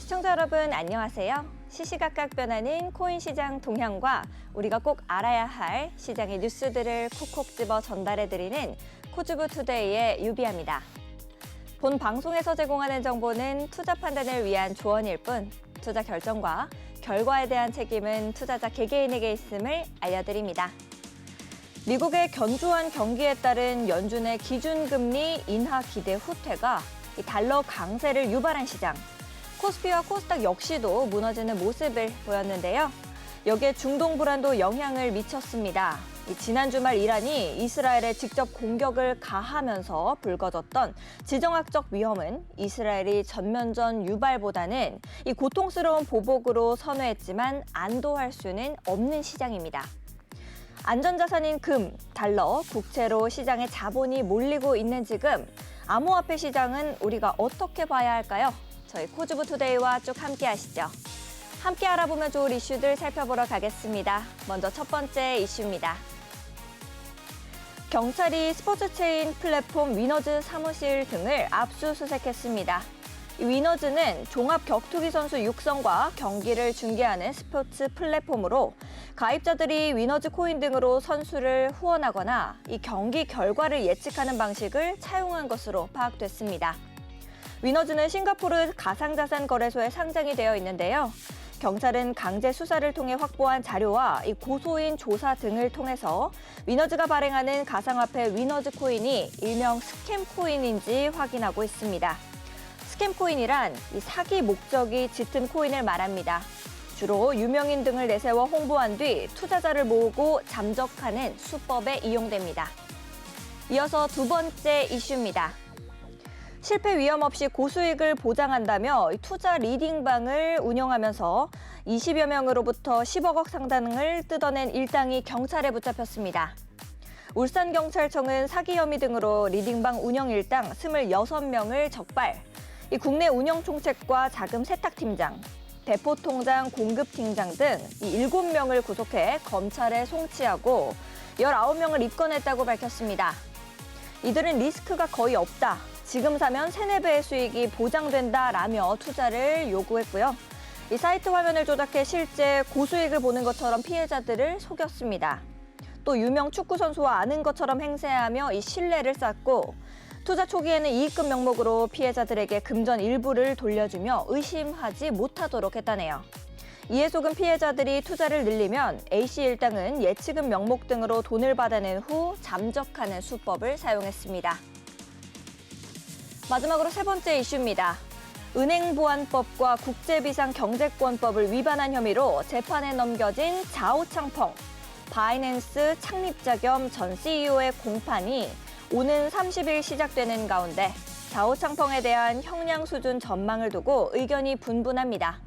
시청자 여러분 안녕하세요. 시시각각 변하는 코인 시장 동향과 우리가 꼭 알아야 할 시장의 뉴스들을 콕콕 집어 전달해드리는 코주부 투데이의 유비아입니다. 본 방송에서 제공하는 정보는 투자 판단을 위한 조언일 뿐 투자 결정과 결과에 대한 책임은 투자자 개개인에게 있음을 알려드립니다. 미국의 견조한 경기에 따른 연준의 기준금리 인하 기대 후퇴가 달러 강세를 유발한 시장. 코스피와 코스닥 역시도 무너지는 모습을 보였는데요. 여기에 중동 불안도 영향을 미쳤습니다. 지난 주말 이란이 이스라엘에 직접 공격을 가하면서 불거졌던 지정학적 위험은 이스라엘이 전면전 유발보다는 이 고통스러운 보복으로 선회했지만 안도할 수는 없는 시장입니다. 안전자산인 금, 달러, 국채로 시장에 자본이 몰리고 있는 지금 암호화폐 시장은 우리가 어떻게 봐야 할까요? 저희 코주부 투데이와 쭉 함께 하시죠. 함께 알아보면 좋을 이슈들 살펴보러 가겠습니다. 먼저 첫 번째 이슈입니다. 경찰이 스포츠 체인 플랫폼 위너즈 사무실 등을 압수수색했습니다. 위너즈는 종합 격투기 선수 육성과 경기를 중계하는 스포츠 플랫폼으로 가입자들이 위너즈 코인 등으로 선수를 후원하거나 이 경기 결과를 예측하는 방식을 차용한 것으로 파악됐습니다. 위너즈는 싱가포르 가상자산 거래소에 상장이 되어 있는데요. 경찰은 강제 수사를 통해 확보한 자료와 이 고소인 조사 등을 통해서 위너즈가 발행하는 가상화폐 위너즈 코인이 일명 스캠 코인인지 확인하고 있습니다. 스캠 코인이란 이 사기 목적이 짙은 코인을 말합니다. 주로 유명인 등을 내세워 홍보한 뒤 투자자를 모으고 잠적하는 수법에 이용됩니다. 이어서 두 번째 이슈입니다. 실패 위험 없이 고수익을 보장한다며 투자 리딩방을 운영하면서 20여 명으로부터 10억 상당을 뜯어낸 일당이 경찰에 붙잡혔습니다. 울산경찰청은 사기 혐의 등으로 리딩방 운영 일당 26명을 적발, 이 국내 운영총책과 자금 세탁팀장, 대포통장 공급팀장 등 7명을 구속해 검찰에 송치하고 19명을 입건했다고 밝혔습니다. 이들은 리스크가 거의 없다. 지금 사면 3-4배의 수익이 보장된다라며 투자를 요구했고요. 이 사이트 화면을 조작해 실제 고수익을 보는 것처럼 피해자들을 속였습니다. 또 유명 축구 선수와 아는 것처럼 행세하며 이 신뢰를 쌓고 투자 초기에는 이익금 명목으로 피해자들에게 금전 일부를 돌려주며 의심하지 못하도록 했다네요. 이에 속은 피해자들이 투자를 늘리면 A씨 일당은 예치금 명목 등으로 돈을 받아낸 후 잠적하는 수법을 사용했습니다. 마지막으로 세 번째 이슈입니다. 은행보안법과 국제비상경제권법을 위반한 혐의로 재판에 넘겨진 자오창펑, 바이낸스 창립자 겸 전 CEO의 공판이 오는 30일 시작되는 가운데 자오창펑에 대한 형량 수준 전망을 두고 의견이 분분합니다.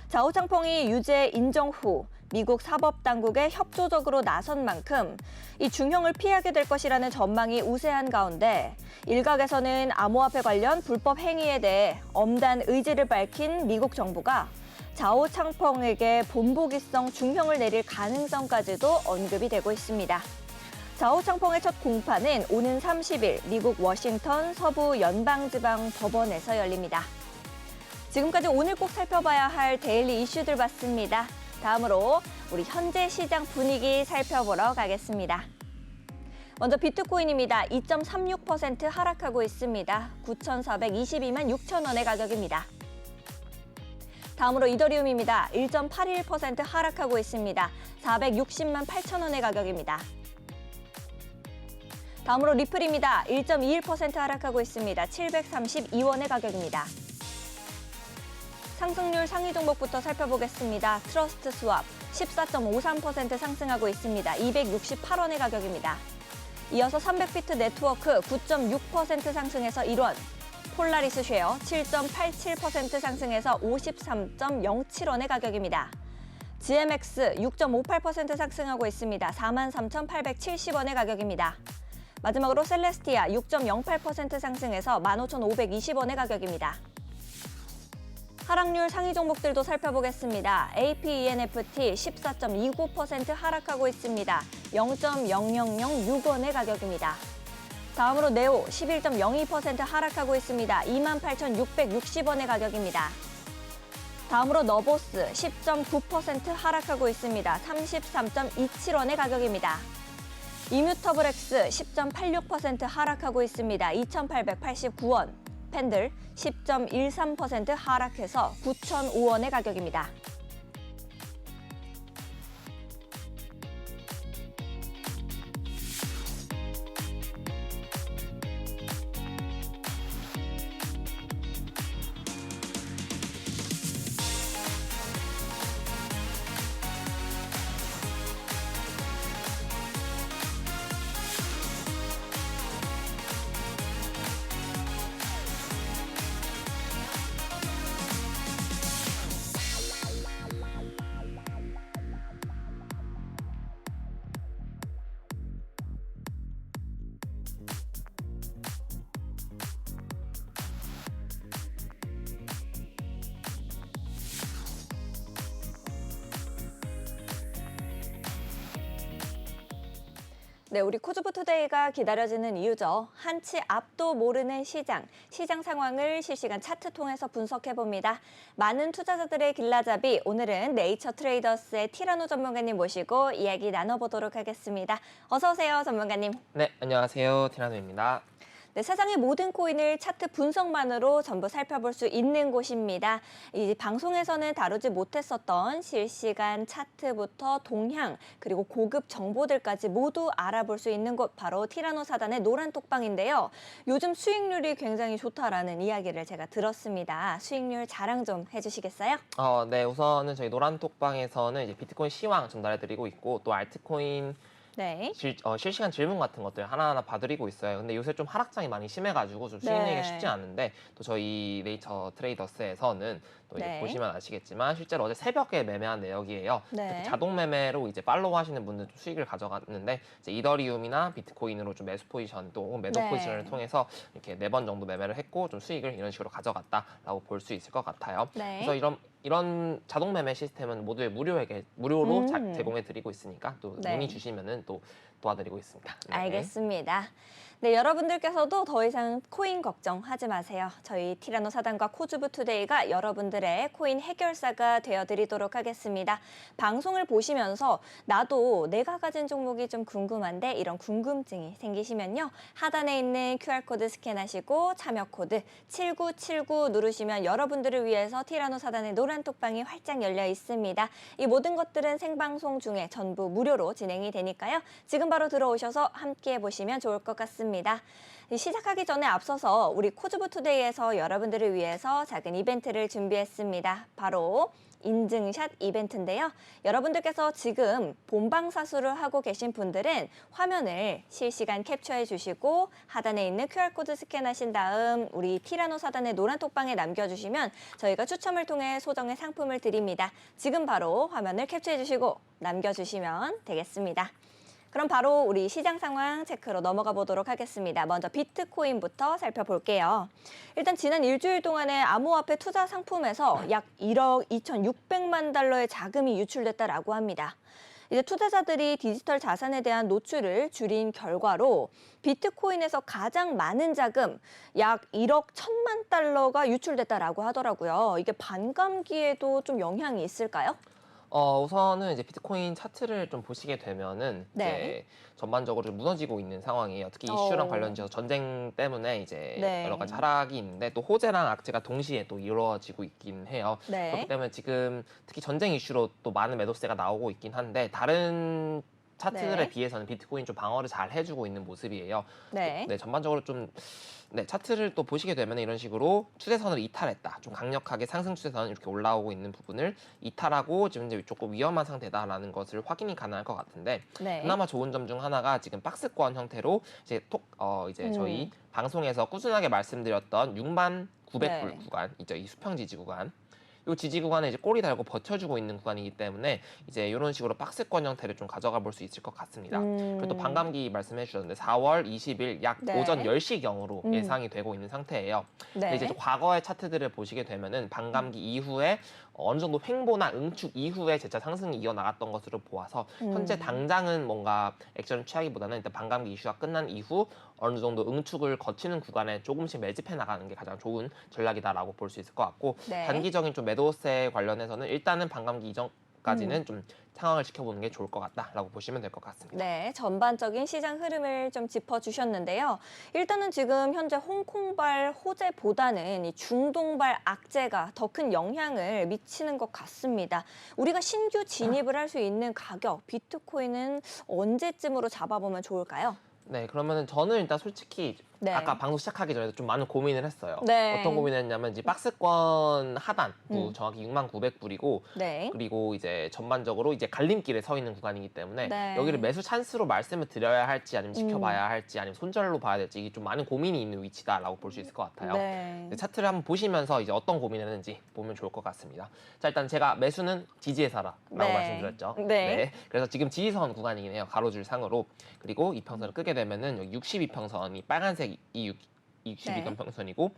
자오창펑이 유죄 인정 후 미국 사법당국에 협조적으로 나선 만큼 이 중형을 피하게 될 것이라는 전망이 우세한 가운데 일각에서는 암호화폐 관련 불법 행위에 대해 엄단 의지를 밝힌 미국 정부가 자오창펑에게 본보기성 중형을 내릴 가능성까지도 언급이 되고 있습니다. 자오창펑의 첫 공판은 오는 30일 미국 워싱턴 서부 연방지방법원에서 열립니다. 지금까지 오늘 꼭 살펴봐야 할 데일리 이슈들 봤습니다. 다음으로 우리 현재 시장 분위기 살펴보러 가겠습니다. 먼저 비트코인입니다. 2.36% 하락하고 있습니다. 9,422만 6천 원의 가격입니다. 다음으로 이더리움입니다. 1.81% 하락하고 있습니다. 460만 8천 원의 가격입니다. 다음으로 리플입니다. 1.21% 하락하고 있습니다. 732원의 가격입니다. 상승률 상위 종목부터 살펴보겠습니다. 트러스트 스왑 14.53% 상승하고 있습니다. 268원의 가격입니다. 이어서 300비트 네트워크 9.6% 상승해서 1원, 폴라리스 쉐어 7.87% 상승해서 53.07원의 가격입니다. GMX 6.58% 상승하고 있습니다. 43,870원의 가격입니다. 마지막으로 셀레스티아 6.08% 상승해서 15,520원의 가격입니다. 하락률 상위 종목들도 살펴보겠습니다. APENFT 14.29% 하락하고 있습니다. 0.0006원의 가격입니다. 다음으로 네오 11.02% 하락하고 있습니다. 28,660원의 가격입니다. 다음으로 너보스 10.9% 하락하고 있습니다. 33.27원의 가격입니다. 이뮤터블엑스 10.86% 하락하고 있습니다. 2,889원. 펜들 10.13% 하락해서 9,005원의 가격입니다. 네, 우리 코즈부투데이가 기다려지는 이유죠. 한치 앞도 모르는 시장 상황을 실시간 차트 통해서 분석해봅니다. 많은 투자자들의 길라잡이, 오늘은 네이처 트레이더스의 티라노 전문가님 모시고 이야기 나눠보도록 하겠습니다. 어서 오세요, 전문가님. 네, 안녕하세요. 티라노입니다. 네, 세상의 모든 코인을 차트 분석만으로 전부 살펴볼 수 있는 곳입니다. 이 방송에서는 다루지 못했었던 실시간 차트부터 동향, 그리고 고급 정보들까지 모두 알아볼 수 있는 곳, 바로 티라노 사단의 노란 톡방인데요. 요즘 수익률이 굉장히 좋다라는 이야기를 제가 들었습니다. 수익률 자랑 좀 해주시겠어요? 네, 우선은 저희 노란 톡방에서는 이제 비트코인 시황 전달해드리고 있고, 또 알트코인 네. 실시간 질문 같은 것들 하나하나 봐드리고 있어요. 근데 요새 좀 하락장이 많이 심해가지고 좀 수익 내기가 쉽지 않은데, 또 저희 네이처 트레이더스에서는 또 이제 보시면 아시겠지만 실제로 어제 새벽에 매매한 내역이에요. 자동 매매로 이제 팔로우 하시는 분들 좀 수익을 가져갔는데, 이제 이더리움이나 비트코인으로 좀 매수 포지션 또 혹은 매도 포지션을 통해서 이렇게 4번 정도 매매를 했고 좀 수익을 이런 식으로 가져갔다라고 볼 수 있을 것 같아요. 그래서 이런 자동 매매 시스템은 모두의 무료로 제공해 드리고 있으니까 또 문의 주시면은 또 도와드리고 있습니다. 네. 알겠습니다. 네, 여러분들께서도 더 이상 코인 걱정하지 마세요. 저희 티라노 사단과 코즈부투데이가 여러분들의 코인 해결사가 되어드리도록 하겠습니다. 방송을 보시면서 나도 내가 가진 종목이 좀 궁금한데 이런 궁금증이 생기시면요. 하단에 있는 QR코드 스캔하시고 참여 코드 7979 누르시면 여러분들을 위해서 티라노 사단의 노란 톡방이 활짝 열려 있습니다. 이 모든 것들은 생방송 중에 전부 무료로 진행이 되니까요. 지금 바로 들어오셔서 함께 보시면 좋을 것 같습니다. 시작하기 전에 앞서서 우리 코즈부투데이에서 여러분들을 위해서 작은 이벤트를 준비했습니다. 바로 인증샷 이벤트인데요. 여러분들께서 지금 본방사수를 하고 계신 분들은 화면을 실시간 캡처해 주시고 하단에 있는 QR코드 스캔하신 다음 우리 티라노 사단의 노란 톡방에 남겨주시면 저희가 추첨을 통해 소정의 상품을 드립니다. 지금 바로 화면을 캡처해 주시고 남겨주시면 되겠습니다. 그럼 바로 우리 시장 상황 체크로 넘어가 보도록 하겠습니다. 먼저 비트코인부터 살펴볼게요. 일단 지난 일주일 동안에 암호화폐 투자 상품에서 약 1억 2,600만 달러의 자금이 유출됐다라고 합니다. 이제 투자자들이 디지털 자산에 대한 노출을 줄인 결과로 비트코인에서 가장 많은 자금 약 1억 1,000만 달러가 유출됐다라고 하더라고요. 이게 반감기에도 좀 영향이 있을까요? 우선은 이제 비트코인 차트를 좀 보시게 되면은 이제 전반적으로 좀 무너지고 있는 상황이에요. 특히 이슈랑 관련지어서 전쟁 때문에 이제 여러 가지 하락이 있는데 또 호재랑 악재가 동시에 또 이루어지고 있긴 해요. 그렇기 때문에 지금 특히 전쟁 이슈로 또 많은 매도세가 나오고 있긴 한데 다른 차트들에 비해서는 비트코인 좀 방어를 잘 해주고 있는 모습이에요. 전반적으로 좀 차트를 또 보시게 되면 이런 식으로 추세선을 이탈했다. 좀 강력하게 상승 추세선 이렇게 올라오고 있는 부분을 이탈하고 지금 이제 조금 위험한 상태다라는 것을 확인이 가능할 것 같은데 그나마 좋은 점 중 하나가 지금 박스권 형태로 이제 저희 방송에서 꾸준하게 말씀드렸던 69,900불 구간, 이제 이 수평 지지 구간. 이 지지 구간에 이제 꼬리 달고 버텨주고 있는 구간이기 때문에 이제 이런 식으로 박스권 형태를 좀 가져가 볼 수 있을 것 같습니다. 그리고 또 반감기 말씀해 주셨는데 4월 20일 약 오전 10시경으로 예상이 되고 있는 상태예요. 근데 이제 과거의 차트들을 보시게 되면은 반감기 이후에 어느 정도 횡보나 응축 이후에 재차 상승이 이어나갔던 것으로 보아서 현재 당장은 뭔가 액션을 취하기보다는 일단 반감기 이슈가 끝난 이후 어느 정도 응축을 거치는 구간에 조금씩 매집해 나가는 게 가장 좋은 전략이다라고 볼 수 있을 것 같고 네. 단기적인 좀 매도세 관련해서는 일단은 반감기 이전까지는 좀 상황을 지켜보는 게 좋을 것 같다라고 보시면 될 것 같습니다. 네, 전반적인 시장 흐름을 좀 짚어주셨는데요. 일단은 지금 현재 홍콩발 호재보다는 이 중동발 악재가 더 큰 영향을 미치는 것 같습니다. 우리가 신규 진입을 할 수 있는 가격, 비트코인은 언제쯤으로 잡아보면 좋을까요? 네, 그러면은 저는 일단 솔직히 네. 아까 방송 시작하기 전에도 좀 많은 고민을 했어요. 네. 어떤 고민을 했냐면 이제 박스권 하단부 정확히 69,900불이고 네. 그리고 이제 전반적으로 이제 갈림길에 서 있는 구간이기 때문에 네. 여기를 매수 찬스로 말씀을 드려야 할지 아니면 지켜봐야 할지 아니면 손절로 봐야 될지 이게 좀 많은 고민이 있는 위치다라고 볼 수 있을 것 같아요. 네. 차트를 한번 보시면서 이제 어떤 고민을 했는지 보면 좋을 것 같습니다. 자, 일단 제가 매수는 지지해서라라고 네. 말씀드렸죠. 네. 그래서 지금 지지선 구간이긴 해요. 가로줄 상으로. 그리고 이평선을 끄게 되면은 여기 62평선이 빨간색이 62평선이고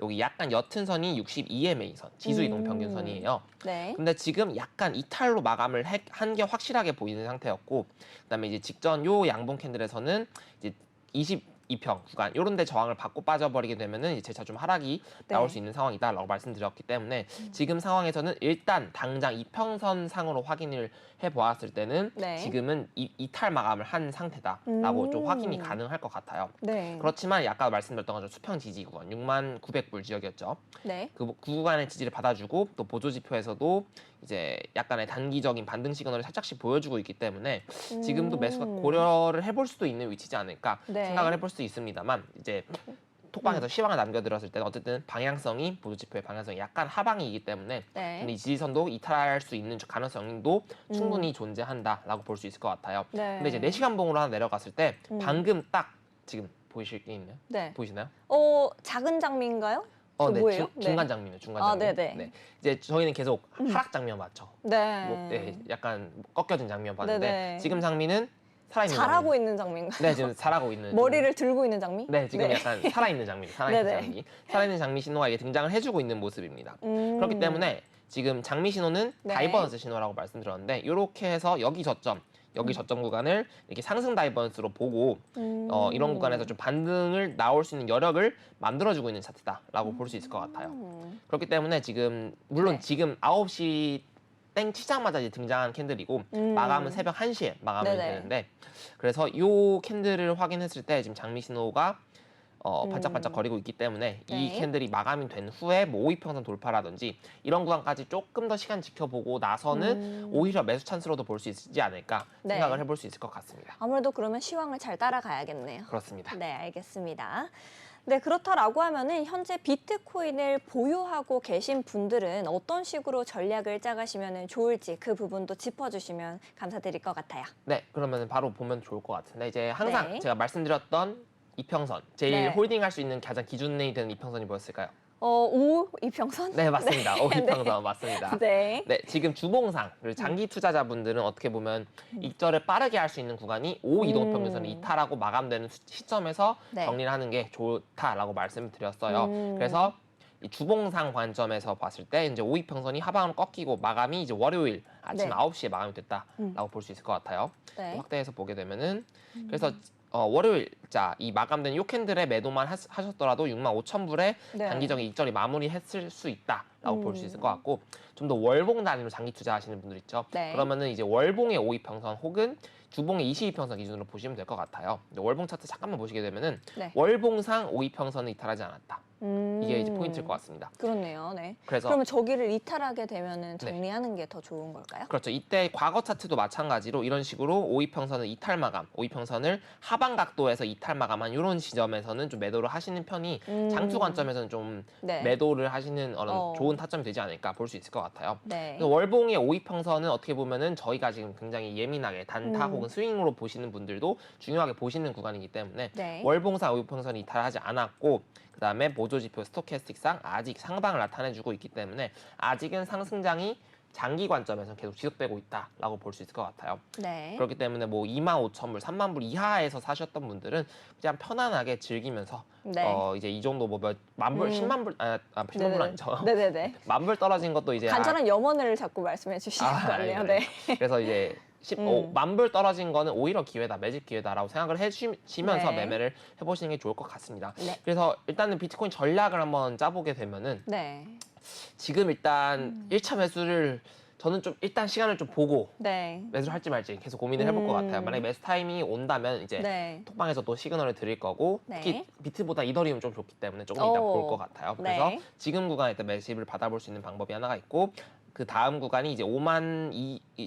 여기 약간 옅은 선이 62MA선, 지수 이동 평균선이에요. 네. 근데 지금 약간 이탈로 마감을 한 게 확실하게 보이는 상태였고 그다음에 이제 직전 요 양봉 캔들에서는 이제 22평 구간 요런 데 저항을 받고 빠져버리게 되면은 이제 재차 좀 하락이 나올 수 있는 상황이다라고 말씀드렸기 때문에 지금 상황에서는 일단 당장 이평선 상으로 확인을 해 보았을 때는 네. 지금은 이탈 마감을 한 상태다라고 좀 확인이 가능할 것 같아요. 네. 그렇지만 아까 말씀드렸던 것처럼 수평 지지 구간 69,900불 지역이었죠. 네. 그 구간의 지지를 받아주고 또 보조 지표에서도 이제 약간의 단기적인 반등 시그널을 살짝씩 보여주고 있기 때문에 지금도 매수가 고려를 해볼 수도 있는 위치지 않을까 네. 생각을 해볼 수 있습니다만 이제 톡방에서 시황을 남겨드렸을 때는 어쨌든 방향성이 보조 지표의 방향성이 약간 하방이기 때문에 네. 근데 이 지지선도 이탈할 수 있는 가능성도 충분히 존재한다라고 볼 수 있을 것 같아요. 네. 근데 이제 4시간봉으로 하나 내려갔을 때 방금 딱 지금 보이실 게 있나요? 네. 보이시나요? 작은 장미인가요? 네, 뭐예요? 중간 장미는 중간 아, 장미. 네네. 네. 이제 저희는 계속 하락 장면 봤죠. 네. 네, 약간 꺾여진 장면 봤는데 네네. 지금 장미는 살아있는 잘하고 장미. 있는 장미인가요? 네, 지금 잘하고 있는 머리를 들고 있는 장미? 네, 지금 약간 살아있는 장미, 살아있는 네네. 장미, 살아있는 장미 신호가 이게 등장을 해주고 있는 모습입니다. 그렇기 때문에 지금 장미 신호는 네. 다이버런스 신호라고 말씀드렸는데 이렇게 해서 여기 저점 구간을 이렇게 상승 다이버런스로 보고 이런 구간에서 좀 반등을 나올 수 있는 여력을 만들어주고 있는 차트다라고 볼 수 있을 것 같아요. 그렇기 때문에 지금 물론 네. 지금 9시 땡 치자마자 이제 등장한 캔들이고 마감은 새벽 1시에 마감이 네네. 되는데 그래서 이 캔들을 확인했을 때 지금 장미 신호가 반짝반짝 거리고 있기 때문에 이 네. 캔들이 마감이 된 후에 뭐 5이평선 돌파라든지 이런 구간까지 조금 더 시간 지켜보고 나서는 오히려 매수 찬스로도 볼 수 있지 않을까 네. 생각을 해볼 수 있을 것 같습니다. 아무래도 그러면 시황을 잘 따라가야겠네요. 그렇습니다. 네, 알겠습니다. 네, 그렇다라고 하면은 현재 비트코인을 보유하고 계신 분들은 어떤 식으로 전략을 짜가시면 좋을지 그 부분도 짚어주시면 감사드릴 것 같아요. 네, 그러면 바로 보면 좋을 것 같은데 이제 항상 네. 제가 말씀드렸던 이평선, 제일 네. 홀딩할 수 있는 가장 기준이 되는 이평선이 뭐였을까요? 5 이평선? 네, 맞습니다. 이평선 맞습니다. 네. 네, 지금 주봉상 그리고 장기 투자자분들은 어떻게 보면 익절을 빠르게 할 수 있는 구간이 5 이동평균선을 이탈하고 마감되는 시점에서 네. 정리를 하는 게 좋다라고 말씀을 드렸어요. 그래서 이 주봉상 관점에서 봤을 때 이제 5 이평선이 하방으로 꺾이고 마감이 이제 월요일 아침 네. 9시에 마감이 됐다라고 볼 수 있을 것 같아요. 네. 확대해서 보게 되면은 그래서 월요일자 이 마감된 요 캔들의 매도만 하셨더라도 65,000불에 네. 단기적인 익절이 마무리했을 수 있다라고 볼 수 있을 것 같고 좀 더 월봉 단위로 장기 투자하시는 분들 있죠. 네. 그러면은 이제 월봉의 5이평선 혹은 주봉의 22평선 기준으로 보시면 될 것 같아요. 월봉 차트 잠깐만 보시게 되면은 네. 월봉상 5이평선은 이탈하지 않았다. 이게 이제 포인트일 것 같습니다. 그렇네요. 네. 그래서 그러면 저기를 이탈하게 되면은 정리하는 게 더 좋은 걸까요? 그렇죠. 이때 과거 차트도 마찬가지로 이런 식으로 5이평선을 이탈 마감, 5이평선을 하방 각도에서 이탈 마감한 이런 지점에서는 좀 매도를 하시는 편이 장투 관점에서는 좀 네. 매도를 하시는 좋은 타점이 되지 않을까 볼 수 있을 것 같아요. 네. 그래서 월봉의 5이평선은 어떻게 보면은 저희가 지금 굉장히 예민하게 단타 혹은 스윙으로 보시는 분들도 중요하게 보시는 구간이기 때문에 네. 월봉상 5이평선이 이탈하지 않았고 그다음에 보조지표 스토캐스틱상 아직 상방을 나타내주고 있기 때문에 아직은 상승장이 장기 관점에서 계속 지속되고 있다라고 볼 수 있을 것 같아요. 네. 그렇기 때문에 뭐 25,000불, 30,000불 이하에서 사셨던 분들은 그냥 편안하게 즐기면서 네. 이제 이 정도 뭐 몇만 불, 10만 불, 10만 불 아니죠. 네네네. 만 불 떨어진 것도 이제 간절한 염원을 자꾸 말씀해 주시는 것 같네요. 아니에요. 네. 그래서 이제 10만 불 떨어진 거는 오히려 기회다, 매집 기회다라고 생각을 해주시면서 네. 매매를 해보시는 게 좋을 것 같습니다. 네. 그래서 일단은 비트코인 전략을 한번 짜보게 되면은 네. 지금 일단 1차 매수를 저는 좀 일단 시간을 좀 보고 네. 매수를 할지 말지 계속 고민을 해볼 것 같아요. 만약에 매수 타이밍이 온다면 이제 네. 톡방에서 또 시그널을 드릴 거고 네. 특히 비트보다 이더리움 좀 좋기 때문에 조금 이따 볼 것 같아요. 그래서 네. 지금 구간에 일단 매집을 받아볼 수 있는 방법이 하나가 있고 그 다음 구간이 이제 5만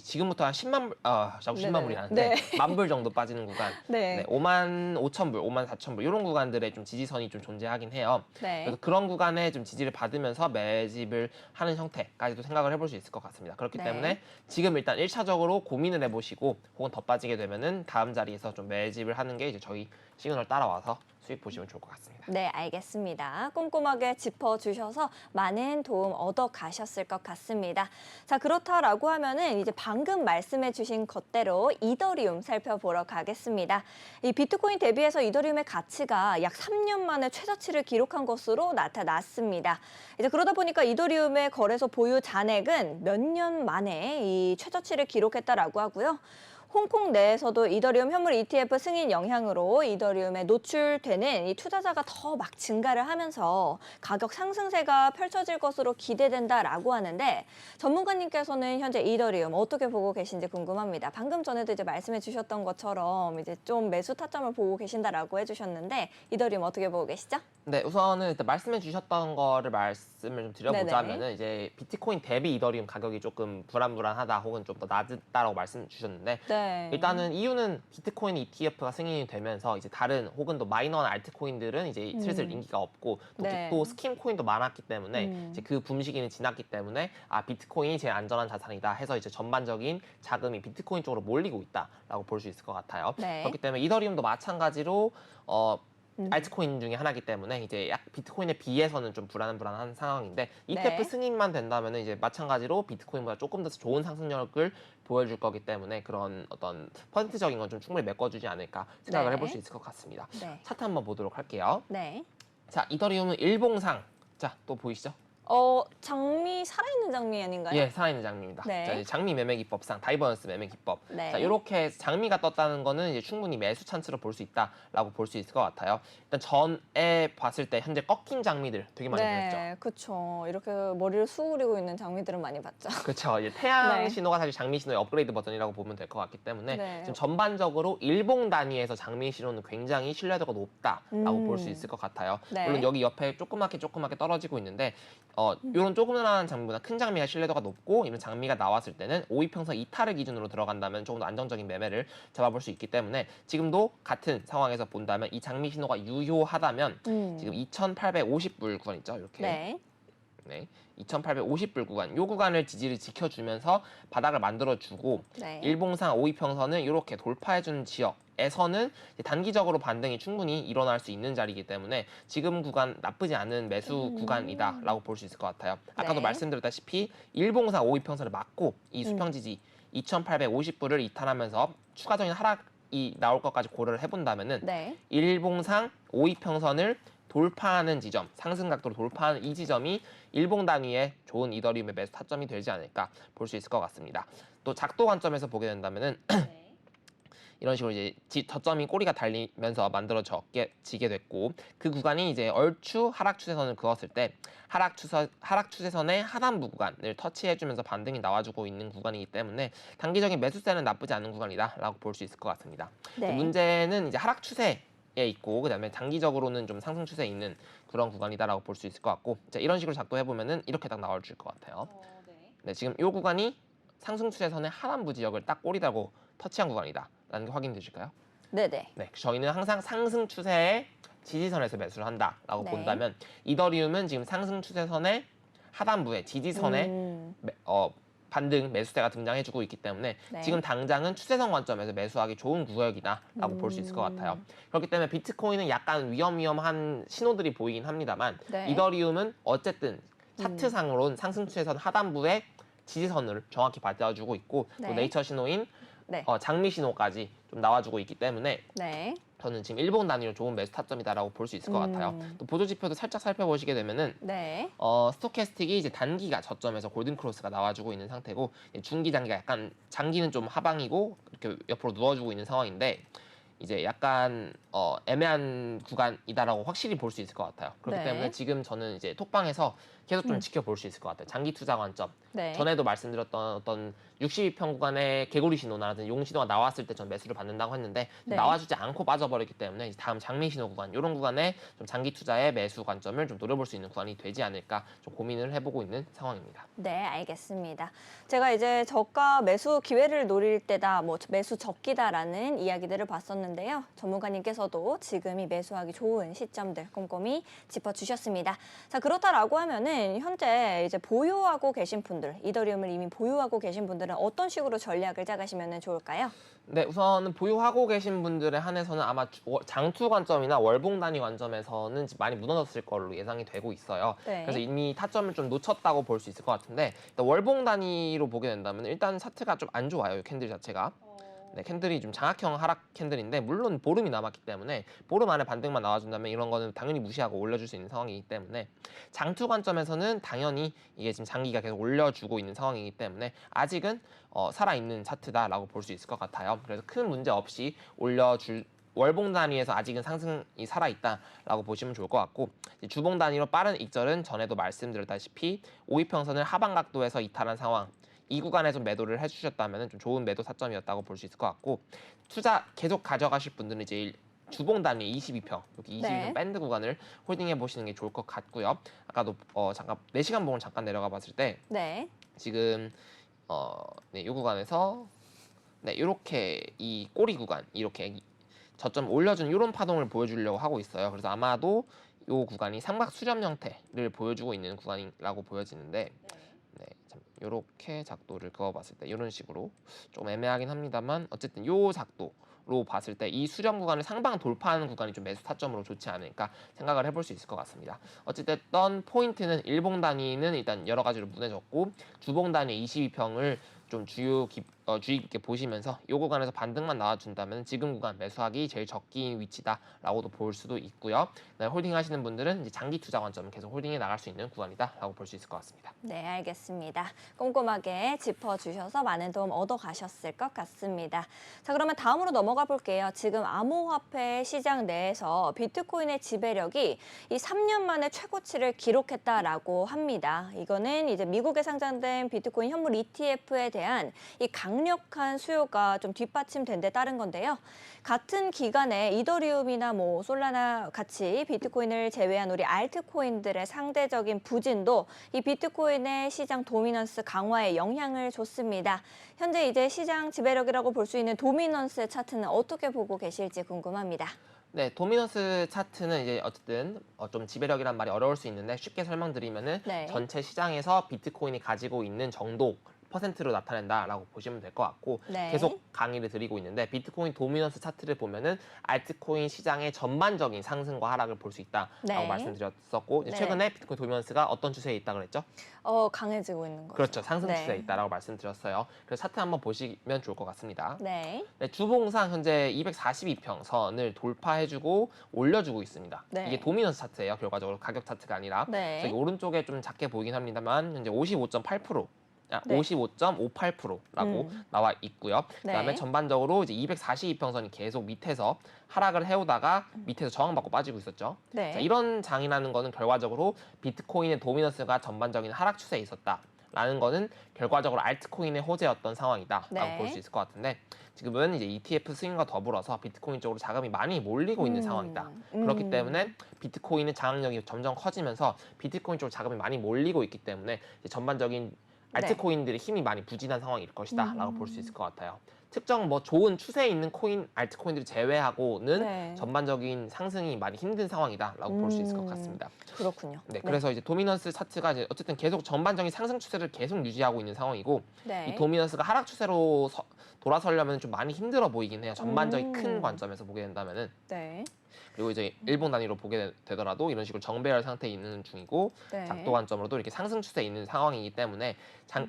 지금부터 한 10만 불, 자꾸 10만 불이 하는데 네. 만 불 정도 빠지는 구간, 네. 5만 5천 불, 5만 4천 불 이런 구간들의 좀 지지선이 좀 존재하긴 해요. 네. 그래서 그런 구간에 좀 지지를 받으면서 매집을 하는 형태까지도 생각을 해볼 수 있을 것 같습니다. 그렇기 네. 때문에 지금 일단 1차적으로 고민을 해보시고 혹은 더 빠지게 되면은 다음 자리에서 좀 매집을 하는 게 이제 저희 시그널 따라와서 수익 보시면 좋을 것 같습니다. 네, 알겠습니다. 꼼꼼하게 짚어주셔서 많은 도움 얻어 가셨을 것 같습니다. 자, 그렇다라고 하면은 이제 방금 말씀해주신 것대로 이더리움 살펴보러 가겠습니다. 이 비트코인 대비해서 이더리움의 가치가 약 3년 만에 최저치를 기록한 것으로 나타났습니다. 이제 그러다 보니까 이더리움의 거래소 보유 잔액은 몇 년 만에 이 최저치를 기록했다라고 하고요. 홍콩 내에서도 이더리움 현물 ETF 승인 영향으로 이더리움에 노출되는 이 투자자가 더 막 증가를 하면서 가격 상승세가 펼쳐질 것으로 기대된다라고 하는데 전문가님께서는 현재 이더리움 어떻게 보고 계신지 궁금합니다. 방금 전에도 이제 말씀해 주셨던 것처럼 이제 좀 매수 타점을 보고 계신다라고 해주셨는데 이더리움 어떻게 보고 계시죠? 네, 우선은 일단 말씀해 주셨던 거를 말씀을 좀 드려보자면은 이제 비트코인 대비 이더리움 가격이 조금 불안불안하다 혹은 좀 더 낮다라고 말씀 주셨는데 네. 일단은 이유는 비트코인 ETF가 승인이 되면서 이제 다른 혹은 또 마이너한 알트코인들은 이제 슬슬 인기가 없고 네. 또 스킨 코인도 많았기 때문에 이제 그 붐 시기는 지났기 때문에 비트코인이 제일 안전한 자산이다 해서 이제 전반적인 자금이 비트코인 쪽으로 몰리고 있다라고 볼 수 있을 것 같아요. 네. 그렇기 때문에 이더리움도 마찬가지로 알트코인 중에 하나이기 때문에 이제 약 비트코인에 비해서는 좀 불안한 상황인데 ETF 네. 승인만 된다면 이제 마찬가지로 비트코인보다 조금 더 좋은 상승력을 보여줄 거기 때문에 그런 어떤 퍼센트적인 건 좀 충분히 메꿔주지 않을까 생각을 네. 해볼 수 있을 것 같습니다. 네. 차트 한번 보도록 할게요. 네. 자, 이더리움은 일봉상. 자, 또 보이시죠? 장미, 살아있는 장미 아닌가요? 예, 살아있는 장미입니다. 네. 자, 이제 장미 매매 기법상 다이버넌스 매매 기법. 네. 자, 이렇게 장미가 떴다는 거는 이제 충분히 매수 찬스로 볼 수 있다라고 볼 수 있을 것 같아요. 일단 전에 봤을 때 현재 꺾인 장미들 되게 많이 보였죠. 네, 그렇죠. 이렇게 머리를 수그리고 있는 장미들은 많이 봤죠. 그렇죠. 이제 태양 네. 신호가 사실 장미 신호의 업그레이드 버전이라고 보면 될 것 같기 때문에 네. 지금 전반적으로 일봉 단위에서 장미 신호는 굉장히 신뢰도가 높다라고 볼 수 있을 것 같아요. 네. 물론 여기 옆에 조그맣게 떨어지고 있는데 이런 조그만한 장미보다 큰 장미가 신뢰도가 높고 이런 장미가 나왔을 때는 5이평선 이탈을 기준으로 들어간다면 조금 더 안정적인 매매를 잡아볼 수 있기 때문에 지금도 같은 상황에서 본다면 이 장미 신호가 유효하다면 지금 2,850불 구간 있죠. 이렇게. 네. 네, 2,850불 구간, 요 구간을 지지를 지켜주면서 바닥을 만들어주고 네. 일봉상 5이평선은 이렇게 돌파해주는 지역에서는 단기적으로 반등이 충분히 일어날 수 있는 자리이기 때문에 지금 구간 나쁘지 않은 매수 구간이다라고 볼 수 있을 것 같아요. 아까도 네. 말씀드렸다시피 일봉상 5이평선을 막고 이 수평 지지 2,850불을 이탈하면서 추가적인 하락이 나올 것까지 고려를 해본다면은 네. 일봉상 5이평선을 돌파하는 지점, 상승 각도로 돌파하는 이 지점이 일봉 단위의 좋은 이더리움의 매수 타점이 되지 않을까 볼 수 있을 것 같습니다. 또 작도 관점에서 보게 된다면은 이런 식으로 이제 저점이 꼬리가 달리면서 만들어지게 됐고 그 구간이 이제 얼추 하락 추세선을 그었을 때 하락 추세선의 하단부 구간을 터치해주면서 반등이 나와주고 있는 구간이기 때문에 단기적인 매수세는 나쁘지 않은 구간이다라고 볼 수 있을 것 같습니다. 네. 문제는 이제 하락 추세 에 있고 그다음에 장기적으로는 좀 상승 추세에 있는 그런 구간이다라고 볼 수 있을 것 같고 자, 이런 식으로 작도해 보면은 이렇게 딱 나올 것 같아요. 네, 지금 이 구간이 상승 추세선의 하단부 지역을 딱 꼬리다고 터치한 구간이다라는 게 확인되실까요? 네네. 네, 저희는 항상 상승 추세의 지지선에서 매수를 한다라고 네. 본다면 이더리움은 지금 상승 추세선의 하단부에 지지선에 반등 매수세가 등장해주고 있기 때문에 네. 지금 당장은 추세선 관점에서 매수하기 좋은 구역이다라고 볼 수 있을 것 같아요. 그렇기 때문에 비트코인은 약간 위험한 신호들이 보이긴 합니다만 네. 이더리움은 어쨌든 차트상으로는 상승 추세선 하단부에 지지선을 정확히 받아주고 있고 네. 또 네이처 신호인 네. 장미 신호까지 좀 나와주고 있기 때문에 네. 저는 지금 일봉 단위로 좋은 매수 타점이다라고 볼 수 있을 것 같아요. 또 보조 지표도 살짝 살펴보시게 되면은 네. 스토캐스틱이 이제 단기가 저점에서 골든 크로스가 나와주고 있는 상태고 중기 단기가 약간 장기는 좀 하방이고 이렇게 옆으로 누워주고 있는 상황인데 이제 약간 애매한 구간이다라고 확실히 볼 수 있을 것 같아요. 그렇기 네. 때문에 지금 저는 이제 톡방에서 계속 좀 지켜볼 수 있을 것 같아요. 장기 투자 관점. 네. 전에도 말씀드렸던 어떤 62평 구간의 개구리 신호나 용 신호가 나왔을 때 전 매수를 받는다고 했는데 네. 나와주지 않고 빠져버렸기 때문에 이제 다음 장미 신호 구간 이런 구간에 좀 장기 투자의 매수 관점을 좀 노려볼 수 있는 구간이 되지 않을까 좀 고민을 해보고 있는 상황입니다. 네, 알겠습니다. 제가 이제 저가 매수 기회를 노릴 때다, 뭐 매수 적기다라는 이야기들을 봤었는데요. 전문가님께서도 지금이 매수하기 좋은 시점들 꼼꼼히 짚어주셨습니다. 자, 그렇다라고 하면은 현재 이제 보유하고 계신 분들, 이더리움을 이미 보유하고 계신 분들은 어떤 식으로 전략을 짜가시면 좋을까요? 네, 우선은 보유하고 계신 분들에 한해서는 아마 장투 관점이나 월봉 단위 관점에서는 많이 무너졌을 걸로 예상이 되고 있어요. 네. 그래서 이미 타점을 좀 놓쳤다고 볼 수 있을 것 같은데 일단 월봉 단위로 보게 된다면 일단 차트가 좀 안 좋아요, 이 캔들 자체가. 네, 캔들이 좀 장악형 하락 캔들인데 물론 보름이 남았기 때문에 보름 안에 반등만 나와준다면 이런 거는 당연히 무시하고 올려줄 수 있는 상황이기 때문에 장투 관점에서는 당연히 이게 지금 장기가 계속 올려주고 있는 상황이기 때문에 아직은 살아있는 차트다라고 볼 수 있을 것 같아요. 그래서 큰 문제 없이 올려줄 월봉 단위에서 아직은 상승이 살아있다라고 보시면 좋을 것 같고 주봉 단위로 빠른 익절은 전에도 말씀드렸다시피 5위평선을 하방 각도에서 이탈한 상황 이 구간에서 매도를 해주셨다면 좀 좋은 매도 타점이었다고 볼 수 있을 것 같고 투자 계속 가져가실 분들은 이제 주봉 단위 22평 여기 22평 네. 밴드 구간을 홀딩해 보시는 게 좋을 것 같고요. 아까도 잠깐 4시간 봉을 잠깐 내려가 봤을 때 네. 지금 네, 이 구간에서 네, 이렇게 이 꼬리 구간 이렇게 저점 올려주는 이런 파동을 보여주려고 하고 있어요. 그래서 아마도 이 구간이 삼각 수렴 형태를 보여주고 있는 구간이라고 보여지는데 네, 이렇게 작도를 그어봤을 때 이런 식으로 좀 애매하긴 합니다만 어쨌든 이 작도로 봤을 때 이 수렴 구간을 상방 돌파하는 구간이 좀 매수 타점으로 좋지 않을까 생각을 해볼 수 있을 것 같습니다. 어쨌든 포인트는 일봉 단위는 일단 여러 가지로 무너졌고 주봉 단위 22평을 좀 주의 깊게 보시면서 이 구간에서 반등만 나와준다면 지금 구간 매수하기 제일 적기인 위치다라고도 볼 수도 있고요. 홀딩 하시는 분들은 이제 장기 투자 관점은 계속 홀딩해 나갈 수 있는 구간이다라고 볼 수 있을 것 같습니다. 네, 알겠습니다. 꼼꼼하게 짚어주셔서 많은 도움 얻어가셨을 것 같습니다. 자, 그러면 다음으로 넘어가 볼게요. 지금 암호화폐 시장 내에서 비트코인의 지배력이 이 3년 만에 최고치를 기록했다라고 합니다. 이거는 이제 미국에 상장된 비트코인 현물 ETF에 대한 이 강력한 수요가 좀 뒷받침된 데 따른 건데요. 같은 기간에 이더리움이나 뭐 솔라나 같이 비트코인을 제외한 우리 알트코인들의 상대적인 부진도 이 비트코인의 시장 도미넌스 강화에 영향을 줬습니다. 현재 이제 시장 지배력이라고 볼 수 있는 도미넌스 차트는 어떻게 보고 계실지 궁금합니다. 네, 도미넌스 차트는 이제 어쨌든 좀 지배력이란 말이 어려울 수 있는데 쉽게 설명드리면은 네. 전체 시장에서 비트코인이 가지고 있는 정도 퍼센트로 나타낸다라고 보시면 될 것 같고 네. 계속 강의를 드리고 있는데 비트코인 도미넌스 차트를 보면은 알트코인 시장의 전반적인 상승과 하락을 볼 수 있다라고 네. 말씀드렸었고 이제 네. 최근에 비트코인 도미넌스가 어떤 추세에 있다 그랬죠? 강해지고 있는 거죠. 그렇죠. 상승 네. 추세에 있다라고 말씀드렸어요. 그래서 차트 한번 보시면 좋을 것 같습니다. 네. 네, 주봉상 현재 242평 선을 돌파해주고 올려주고 있습니다. 네. 이게 도미넌스 차트예요. 결과적으로 가격 차트가 아니라. 네. 저기 오른쪽에 좀 작게 보이긴 합니다만 현재 55.8%. 네. 55.58%라고 나와 있고요. 그다음에 네. 전반적으로 이제 242평선이 계속 밑에서 하락을 해오다가 밑에서 저항받고 빠지고 있었죠. 네. 자, 이런 장이라는 거는 결과적으로 비트코인의 도미넌스가 전반적인 하락 추세에 있었다라는 거는 결과적으로 알트코인의 호재였던 상황이다라고 네. 볼 수 있을 것 같은데 지금은 이제 ETF 스윙과 더불어서 비트코인 쪽으로 자금이 많이 몰리고 있는 상황이다. 그렇기 때문에 비트코인의 장악력이 점점 커지면서 비트코인 쪽으로 자금이 많이 몰리고 있기 때문에 이제 전반적인 알트코인들의 힘이 많이 부진한 상황일 것이다라고 볼 수 있을 것 같아요. 특정 뭐 좋은 추세에 있는 알트코인들을 제외하고는 네. 전반적인 상승이 많이 힘든 상황이다라고 볼 수 있을 것 같습니다. 그렇군요. 네, 그래서 이제 도미넌스 차트가 이제 어쨌든 계속 전반적인 상승 추세를 계속 유지하고 있는 상황이고 네. 이 도미넌스가 하락 추세로 돌아서려면 좀 많이 힘들어 보이긴 해요. 전반적인 큰 관점에서 보게 된다면은. 네. 그리고 이제 일봉 단위로 보게 되더라도 이런 식으로 정배열 상태에 있는 중이고 네. 작도 관점으로도 이렇게 상승 추세에 있는 상황이기 때문에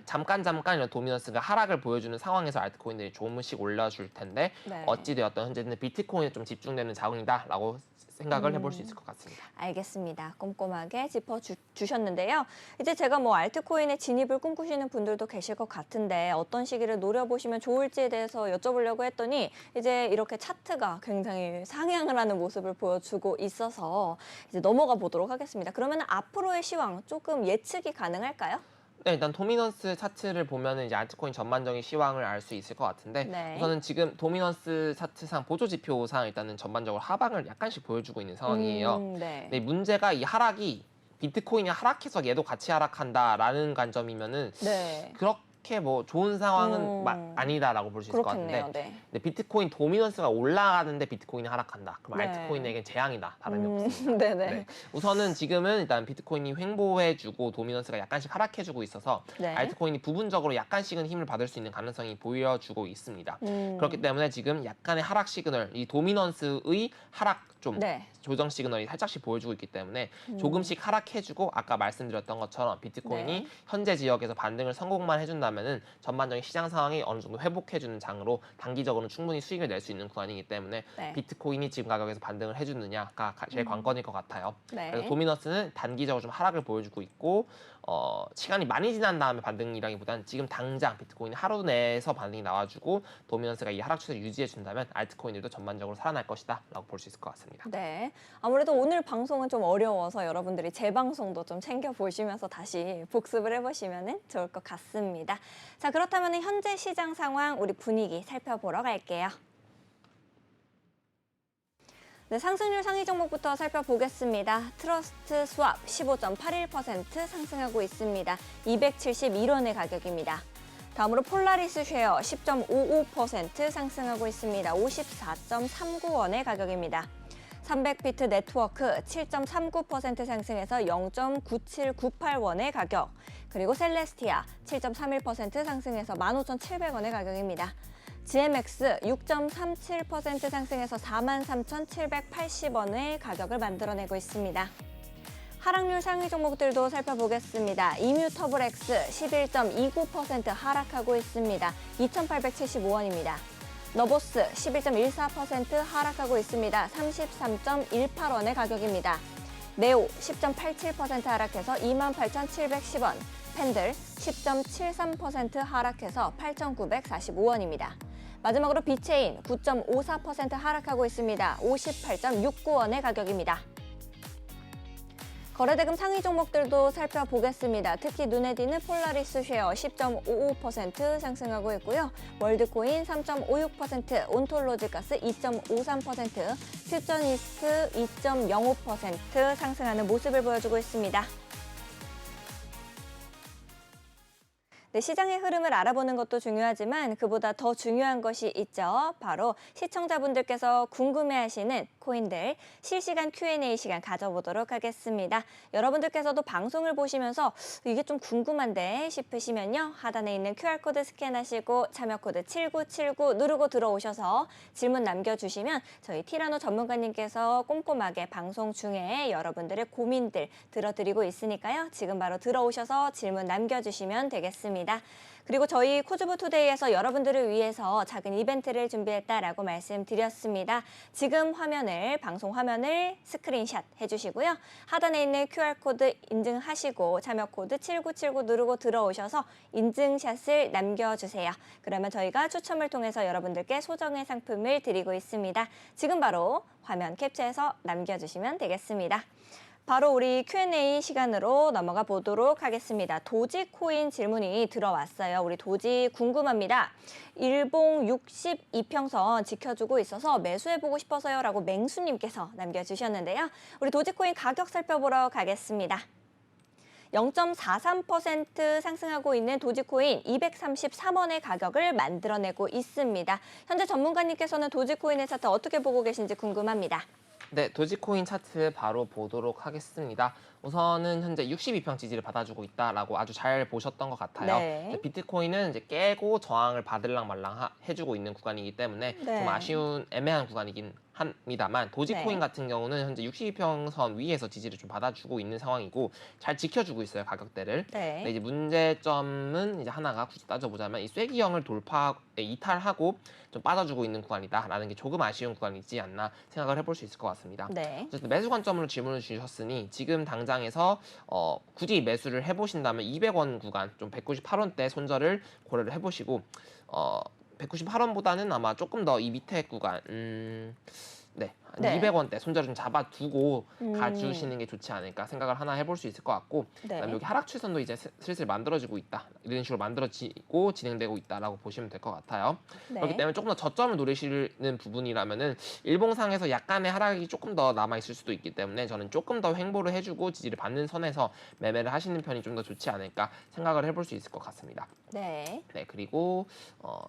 잠깐 이런 도미넌스가 하락을 보여주는 상황에서 알트코인들이 조금씩 올려줄 텐데 네. 어찌 되었든 현재는 비트코인에 좀 집중되는 자금이다라고 생각을 해볼 수 있을 것 같습니다. 알겠습니다. 꼼꼼하게 짚어주셨는데요. 이제 제가 뭐 알트코인에 진입을 꿈꾸시는 분들도 계실 것 같은데 어떤 시기를 노려보시면 좋을지에 대해서 여쭤보려고 했더니 이제 이렇게 차트가 굉장히 상향을 하는 모습을 보여주고 있어서 이제 넘어가 보도록 하겠습니다. 그러면 앞으로의 시황 조금 예측이 가능할까요? 네, 일단 도미넌스 차트를 보면은 이제 알트코인 전반적인 시황을 알 수 있을 것 같은데 네. 우선은 지금 도미넌스 차트상 보조 지표상 일단은 전반적으로 하방을 약간씩 보여주고 있는 상황이에요. 네. 근데 문제가 이 하락이 비트코인이 하락해서 얘도 같이 하락한다라는 관점이면은 네. 그렇게 뭐 좋은 상황은 아니다라고 볼 수 있을 것 그렇겠네요. 같은데 네. 근데 비트코인 도미넌스가 올라가는데 비트코인이 하락한다. 그럼 네. 알트코인에겐 재앙이다. 다름이 없습니다. 네네. 네. 우선은 지금은 일단 비트코인이 횡보해주고 도미넌스가 약간씩 하락해주고 있어서 네. 알트코인이 부분적으로 약간씩은 힘을 받을 수 있는 가능성이 보여주고 있습니다. 음. 그렇기 때문에 지금 약간의 하락 시그널, 이 도미넌스의 하락 좀 네. 조정 시그널이 살짝씩 보여주고 있기 때문에 조금씩 하락해주고 아까 말씀드렸던 것처럼 비트코인이 네. 현재 지역에서 반등을 성공만 해준다면은 전반적인 시장 상황이 어느 정도 회복해주는 장으로 단기적으로는 충분히 수익을 낼 수 있는 구간이기 때문에 네. 비트코인이 지금 가격에서 반등을 해주느냐가 제일 관건일 것 같아요. 네. 그래서 도미넌스는 단기적으로 좀 하락을 보여주고 있고 시간이 많이 지난 다음에 반등이라기보다는 지금 당장 비트코인이 하루 내에서 반등이 나와주고 도미넌스가 이 하락 추세를 유지해준다면 알트코인들도 전반적으로 살아날 것이다 라고 볼 수 있을 것 같습니다. 네. 아무래도 오늘 방송은 좀 어려워서 여러분들이 제 방송도 좀 챙겨보시면서 다시 복습을 해보시면 좋을 것 같습니다. 자, 그렇다면 현재 시장 상황, 우리 분위기 살펴보러 갈게요. 네, 상승률 상위 종목부터 살펴보겠습니다. 트러스트 스왑 15.81% 상승하고 있습니다. 271원의 가격입니다. 다음으로 폴라리스 쉐어 10.55% 상승하고 있습니다. 54.39원의 가격입니다. 300비트 네트워크 7.39% 상승해서 0.9798원의 가격. 그리고 셀레스티아 7.31% 상승해서 15,700원의 가격입니다. GMX 6.37% 상승해서 43,780원의 가격을 만들어내고 있습니다. 하락률 상위 종목들도 살펴보겠습니다. 이뮤터블X 11.29% 하락하고 있습니다. 2,875원입니다. 너보스 11.14% 하락하고 있습니다. 33.18원의 가격입니다. 네오 10.87% 하락해서 28,710원. 팬들 10.73% 하락해서 8,945원입니다. 마지막으로 비체인 9.54% 하락하고 있습니다. 58.69원의 가격입니다. 거래대금 상위 종목들도 살펴보겠습니다. 특히 눈에 띄는 폴라리스 쉐어 10.55% 상승하고 있고요. 월드코인 3.56%, 온톨로지가스 2.53%, 퓨처니스트 2.05% 상승하는 모습을 보여주고 있습니다. 네, 시장의 흐름을 알아보는 것도 중요하지만 그보다 더 중요한 것이 있죠. 바로 시청자분들께서 궁금해하시는 코인들 실시간 Q&A 시간 가져보도록 하겠습니다. 여러분들께서도 방송을 보시면서 이게 좀 궁금한데 싶으시면요. 하단에 있는 QR코드 스캔하시고 참여코드 7979 누르고 들어오셔서 질문 남겨주시면 저희 티라노 전문가님께서 꼼꼼하게 방송 중에 여러분들의 고민들 들어드리고 있으니까요. 지금 바로 들어오셔서 질문 남겨주시면 되겠습니다. 그리고 저희 코즈부 투데이에서 여러분들을 위해서 작은 이벤트를 준비했다라고 말씀드렸습니다. 지금 방송 화면을 스크린샷 해주시고요. 하단에 있는 QR코드 인증하시고 참여코드 7979 누르고 들어오셔서 인증샷을 남겨주세요. 그러면 저희가 추첨을 통해서 여러분들께 소정의 상품을 드리고 있습니다. 지금 바로 화면 캡처해서 남겨주시면 되겠습니다. 바로 우리 Q&A 시간으로 넘어가 보도록 하겠습니다. 도지코인 질문이 들어왔어요. 우리 도지 궁금합니다. 일봉 62평선 지켜주고 있어서 매수해보고 싶어서요 라고 맹수님께서 남겨주셨는데요. 우리 도지코인 가격 살펴보러 가겠습니다. 0.43% 상승하고 있는 도지코인 233원의 가격을 만들어내고 있습니다. 현재 전문가님께서는 도지코인의 차트 어떻게 보고 계신지 궁금합니다. 네, 도지코인 차트 바로 보도록 하겠습니다. 우선은 현재 62평 지지를 받아주고 있다라고 아주 잘 보셨던 것 같아요. 네. 비트코인은 이제 깨고 저항을 받을랑 말랑 해주고 있는 구간이기 때문에 네. 좀 아쉬운 애매한 구간이긴 합니다만 도지코인 네. 같은 경우는 현재 62평선 위에서 지지를 좀 받아주고 있는 상황이고 잘 지켜주고 있어요, 가격대를. 네. 근데 이제 문제점은 이제 하나가 굳이 따져보자면 이 쐐기형을 이탈하고 좀 빠져주고 있는 구간이다라는 게 조금 아쉬운 구간이지 않나 생각을 해볼 수 있을 것 같습니다. 네. 어쨌든 매수 관점으로 질문을 주셨으니 지금 당장에서 굳이 매수를 해보신다면 200원 구간, 좀 198원대 손절을 고려를 해보시고 198원보다는 아마 조금 더 이 밑에 구간, 네, 네. 200원대 손절을 좀 잡아두고 가주시는 게 좋지 않을까 생각을 하나 해볼 수 있을 것 같고, 네. 그다음에 여기 하락 추선도 이제 슬슬 만들어지고 있다, 이런 식으로 만들어지고 진행되고 있다라고 보시면 될 것 같아요. 네. 그렇기 때문에 조금 더 저점을 노리시는 부분이라면은 일봉상에서 약간의 하락이 조금 더 남아 있을 수도 있기 때문에 저는 조금 더 횡보를 해주고 지지를 받는 선에서 매매를 하시는 편이 좀 더 좋지 않을까 생각을 해볼 수 있을 것 같습니다. 네. 네, 그리고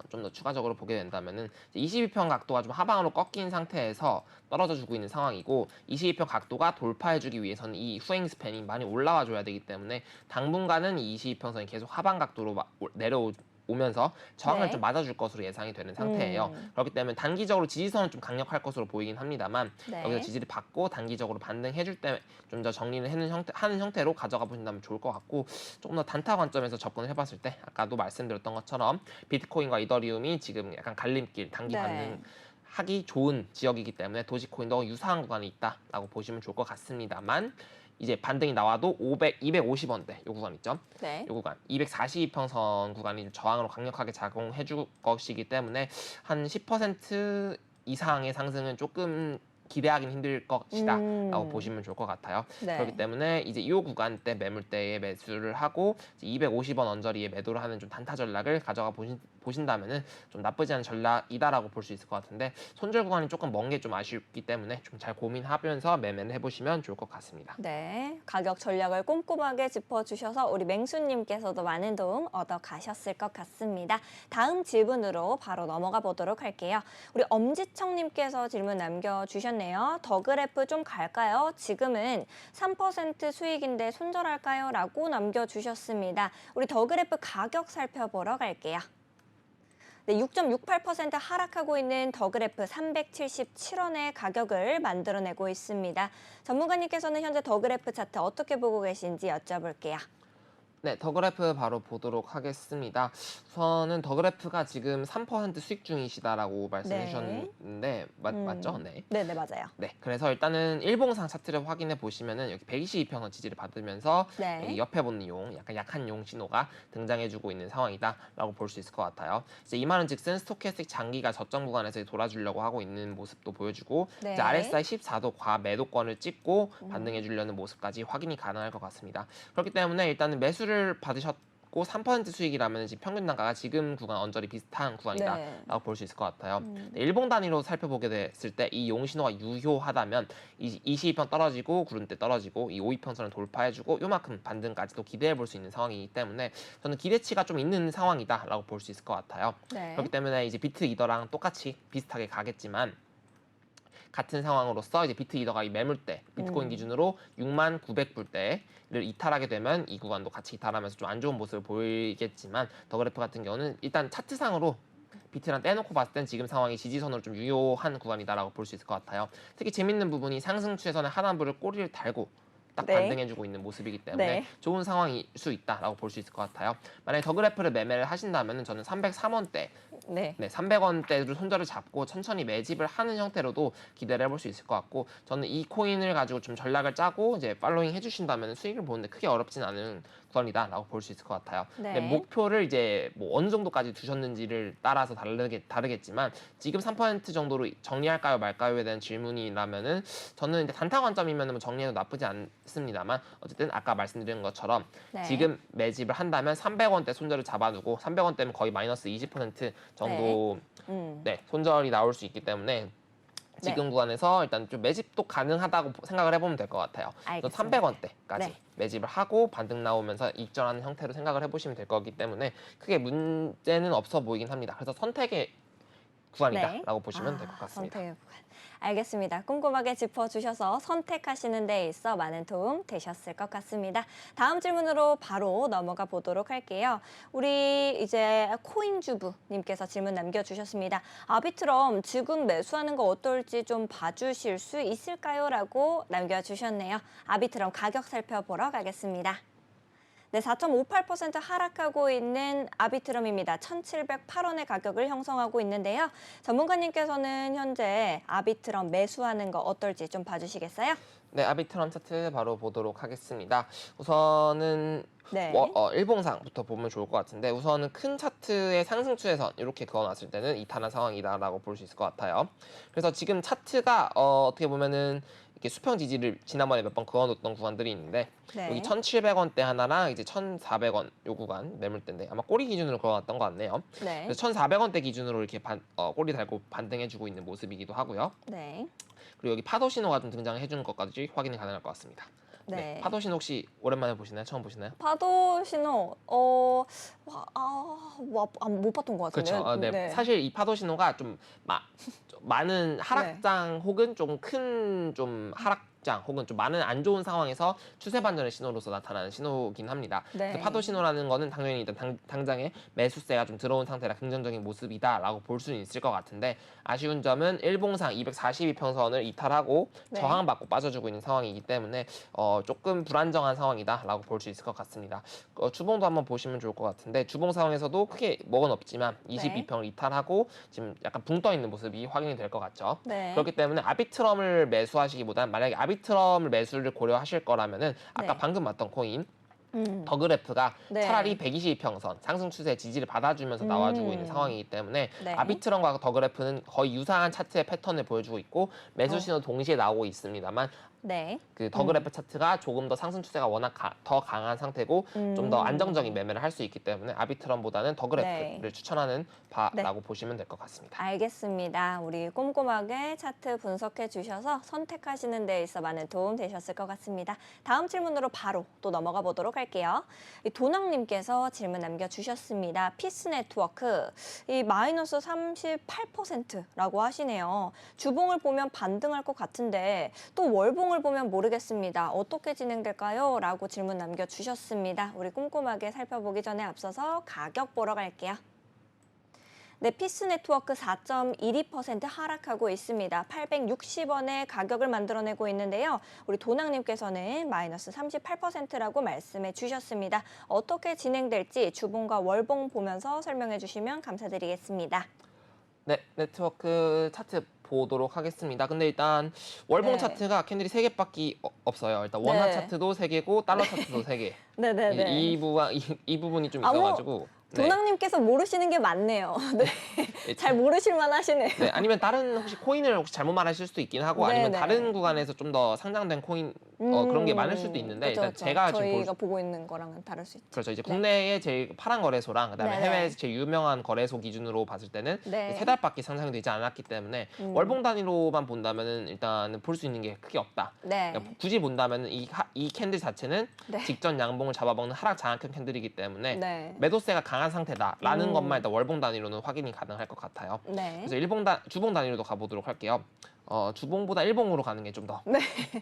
좀 더 추가적으로 보게 된다면은 22평 각도가 좀 하방으로 꺾인 상태에서 떨어져 주고 있는 상황이고 22평 각도가 돌파해주기 위해서는 이 후행 스팬이 많이 올라와 줘야 되기 때문에 당분간은 이 22평선이 계속 하방 각도로 내려오면서 저항을 네. 좀 맞아줄 것으로 예상이 되는 상태예요. 그렇기 때문에 단기적으로 지지선은 좀 강력할 것으로 보이긴 합니다만 네. 여기서 지지를 받고 단기적으로 반등해줄 때 좀 더 정리를 하는 형태로 가져가 보신다면 좋을 것 같고, 조금 더 단타 관점에서 접근을 해봤을 때 아까도 말씀드렸던 것처럼 비트코인과 이더리움이 지금 약간 갈림길, 단기 네. 반등 하기 좋은 지역이기 때문에 도지코인도 유사한 구간이 있다라고 보시면 좋을 것 같습니다만, 이제 반등이 나와도 250원대 요 구간 있죠? 네. 요 구간 242평선 구간이 저항으로 강력하게 작용해 줄 것이기 때문에 한 10% 이상의 상승은 조금 기대하긴 힘들 것이다 라고 보시면 좋을 것 같아요. 네. 그렇기 때문에 이제 이 구간대 매물대에 매수를 하고 250원 언저리에 매도를 하는 좀 단타 전략을 가져가 보신다면은 좀 나쁘지 않은 전략이다라고 볼 수 있을 것 같은데, 손절 구간이 조금 먼 게 좀 아쉽기 때문에 좀 잘 고민하면서 매매를 해보시면 좋을 것 같습니다. 네, 가격 전략을 꼼꼼하게 짚어주셔서 우리 맹수님께서도 많은 도움 얻어 가셨을 것 같습니다. 다음 질문으로 바로 넘어가 보도록 할게요. 우리 엄지청님께서 질문 남겨주셨네요. 더 그래프 좀 갈까요? 지금은 3% 수익인데 손절할까요? 라고 남겨주셨습니다. 우리 더 그래프 가격 살펴보러 갈게요. 네, 6.68% 하락하고 있는 더 그래프 377원의 가격을 만들어내고 있습니다. 전문가님께서는 현재 더 그래프 차트 어떻게 보고 계신지 여쭤볼게요. 네, 더 그래프 바로 보도록 하겠습니다. 우선은 더 그래프가 지금 3% 수익 중이시다라고 말씀해 네. 주셨는데 맞죠? 네. 네, 맞아요. 네, 그래서 일단은 일봉상 차트를 확인해 보시면은 여기 122평선 지지를 받으면서 네. 여기 옆에 보는 용, 약간 약한 용 신호가 등장해주고 있는 상황이다라고 볼 수 있을 것 같아요. 이제 이 말은즉슨 스토캐스틱 장기가 저점 구간에서 돌아주려고 하고 있는 모습도 보여주고, 네. 이제 RSI 14도 과매도권을 찍고 반등해주려는 모습까지 확인이 가능할 것 같습니다. 그렇기 때문에 일단은 매수를 받으셨고 3% 수익이라면 지금 평균 단가가 지금 구간 언저리 비슷한 구간이다라고 네. 볼 수 있을 것 같아요. 네, 일봉 단위로 살펴보게 됐을 때 이 용신호가 유효하다면 22평 떨어지고 구름대 떨어지고 이 52평선을 돌파해주고 요만큼 반등까지도 기대해 볼 수 있는 상황이기 때문에 저는 기대치가 좀 있는 상황이다라고 볼 수 있을 것 같아요. 네. 그렇기 때문에 이제 비트 이더랑 똑같이 비슷하게 가겠지만, 같은 상황으로서 이제 비트 이더가 이 매물대 비트코인 기준으로 69,900불대를 이탈하게 되면 이 구간도 같이 이탈하면서 좀 안 좋은 모습을 보이겠지만, 더 그래프 같은 경우는 일단 차트상으로 비트랑 떼놓고 봤을 땐 지금 상황이 지지선으로 좀 유효한 구간이다라고 볼 수 있을 것 같아요. 특히 재밌는 부분이 상승 추세선의 하단부를 꼬리를 달고 딱 네. 반등해주고 있는 모습이기 때문에 네. 좋은 상황일 수 있다라고 볼 수 있을 것 같아요. 만약에 더 그래프를 매매를 하신다면 저는 303원대, 네. 300원대로 손절을 잡고 천천히 매집을 하는 형태로도 기대를 해볼 수 있을 것 같고, 저는 이 코인을 가지고 좀 전략을 짜고 이제 팔로잉 해주신다면 수익을 보는데 크게 어렵진 않은 구간이다라고 볼 수 있을 것 같아요. 네. 근데 목표를 이제 뭐 어느 정도까지 두셨는지를 따라서 다르겠지만 지금 3% 정도로 정리할까요 말까요에 대한 질문이라면은 저는 이제 단타 관점이면 정리해도 나쁘지 않습니다만, 어쨌든 아까 말씀드린 것처럼 네. 지금 매집을 한다면 300원대 손절을 잡아두고 300원대면 거의 마이너스 20% 정도 네, 손절이 나올 수 있기 때문에 지금 구간에서 일단 좀 매집도 가능하다고 생각을 해보면 될 것 같아요. 알겠습니다. 300원대까지 네. 매집을 하고 반등 나오면서 익절하는 형태로 생각을 해보시면 될 거기 때문에 크게 문제는 없어 보이긴 합니다. 그래서 선택의 구간이다라고 보시면 될 것 같습니다. 선택의 구간. 알겠습니다. 꼼꼼하게 짚어주셔서 선택하시는 데 있어 많은 도움 되셨을 것 같습니다. 다음 질문으로 바로 넘어가 보도록 할게요. 우리 이제 코인주부님께서 질문 남겨주셨습니다. 아비트럼 지금 매수하는 거 어떨지 좀 봐주실 수 있을까요? 라고 남겨주셨네요. 아비트럼 가격 살펴보러 가겠습니다. 네, 4.58% 하락하고 있는 아비트럼입니다. 1,708원의 가격을 형성하고 있는데요. 전문가님께서는 현재 아비트럼 매수하는 거 어떨지 좀 봐주시겠어요? 네, 아비트럼 차트 바로 보도록 하겠습니다. 우선은 일봉상부터 보면 좋을 것 같은데 우선은 큰 차트의 상승 추세선 이렇게 그어놨을 때는 이탈한 상황이다라고 볼 수 있을 것 같아요. 그래서 지금 차트가 어떻게 보면은 이렇게 수평 지지를 지난번에 몇 번 그어놓던 구간들이 있는데 여기 1,700원대 하나랑 이제 1,400원 요 구간 매물대인데 아마 꼬리 기준으로 그어놨던 것 같네요. 그래서 1,400원대 기준으로 이렇게 꼬리 달고 반등해주고 있는 모습이기도 하고요. 그리고 여기 파도 신호가 좀 등장해주는 것까지 확인이 가능할 것 같습니다. 네. 파도 신호 혹시 오랜만에 보시나요? 처음 보시나요? 파도 신호 못 봤던 것 같은데요. 그렇죠. 네. 사실 이 파도 신호가 좀 많은 하락장 혹은 좀 큰 좀 하락장 혹은 좀 많은 안 좋은 상황에서 추세 반전의 신호로서 나타나는 신호긴 합니다. 그래서 파도 신호라는 거는 당연히 일단 당장에 매수세가 좀 들어온 상태라 긍정적인 모습이다라고 볼 수는 있을 것 같은데 아쉬운 점은 일봉상 242평선을 이탈하고 저항받고 빠져주고 있는 상황이기 때문에 조금 불안정한 상황이다라고 볼 수 있을 것 같습니다. 주봉도 한번 보시면 좋을 것 같은데 주봉 상황에서도 크게 뭐건 없지만 22평을 이탈하고 지금 약간 붕 떠 있는 모습이 확인이 될 것 같죠. 그렇기 때문에 아비트럼을 매수하시기보다는 만약에 아비트럼을 매수를 고려하실 거라면은 아까 방금 봤던 코인 더그래프가 차라리 122평선 상승 추세 지지를 받아주면서 나와주고 있는 상황이기 때문에 아비트럼과 더그래프는 거의 유사한 차트의 패턴을 보여주고 있고 매수 신호 동시에 나오고 있습니다만 그 더그래프 차트가 조금 더 상승 추세가 워낙 더 강한 상태고 좀 더 안정적인 매매를 할 수 있기 때문에 아비트럼보다는 더그래프를 추천하는 바라고 보시면 될 것 같습니다. 알겠습니다. 우리 꼼꼼하게 차트 분석해 주셔서 선택하시는 데 있어 많은 도움 되셨을 것 같습니다. 다음 질문으로 바로 또 넘어가 보도록 할게요. 도낭님께서 질문 남겨주셨습니다. 피스네트워크 이 마이너스 38%라고 하시네요. 주봉을 보면 반등할 것 같은데 또 월봉을 보면 모르겠습니다. 어떻게 진행될까요? 라고 질문 남겨주셨습니다. 우리 꼼꼼하게 살펴보기 전에 앞서서 가격 보러 갈게요. 네, 피스네트워크 4.12% 하락하고 있습니다. 860원의 가격을 만들어내고 있는데요. 우리 도낭님께서는 마이너스 38%라고 말씀해 주셨습니다. 어떻게 진행될지 주봉과 월봉 보면서 설명해 주시면 감사드리겠습니다. 네, 네트워크 차트 보도록 하겠습니다. 근데 일단 월봉 차트가 캔들이 3개밖에 없어요. 일단 원화 차트도 3개고 달러 차트도 3개. 이 부분이 좀 있어가지고. 도낭님께서 모르시는 게 많네요. 잘 모르실만 하시네요. 아니면 다른 혹시 코인을 혹시 잘못 말하실 수도 있긴 하고 아니면 다른 구간에서 좀 더 상장된 코인 그런 게 많을 수도 있는데 일단 제가 지금 저희가 보고 있는 거랑은 다를 수 있죠. 그렇죠. 이제 국내의 제일 파란 거래소랑 그다음에 해외에서 제일 유명한 거래소 기준으로 봤을 때는 3달밖에 상장이 되지 않았기 때문에 월봉 단위로만 본다면은 일단은 볼 수 있는 게 크게 없다. 그러니까 굳이 본다면은 이 캔들 자체는 직전 양봉을 잡아먹는 하락 장악형 캔들이기 때문에 매도세가 강한 상태다라는 것만 일단 월봉 단위로는 확인이 가능할 것 같아요. 그래서 주봉 단위로도 가보도록 할게요. 주봉보다 일봉으로 가는 게 좀 더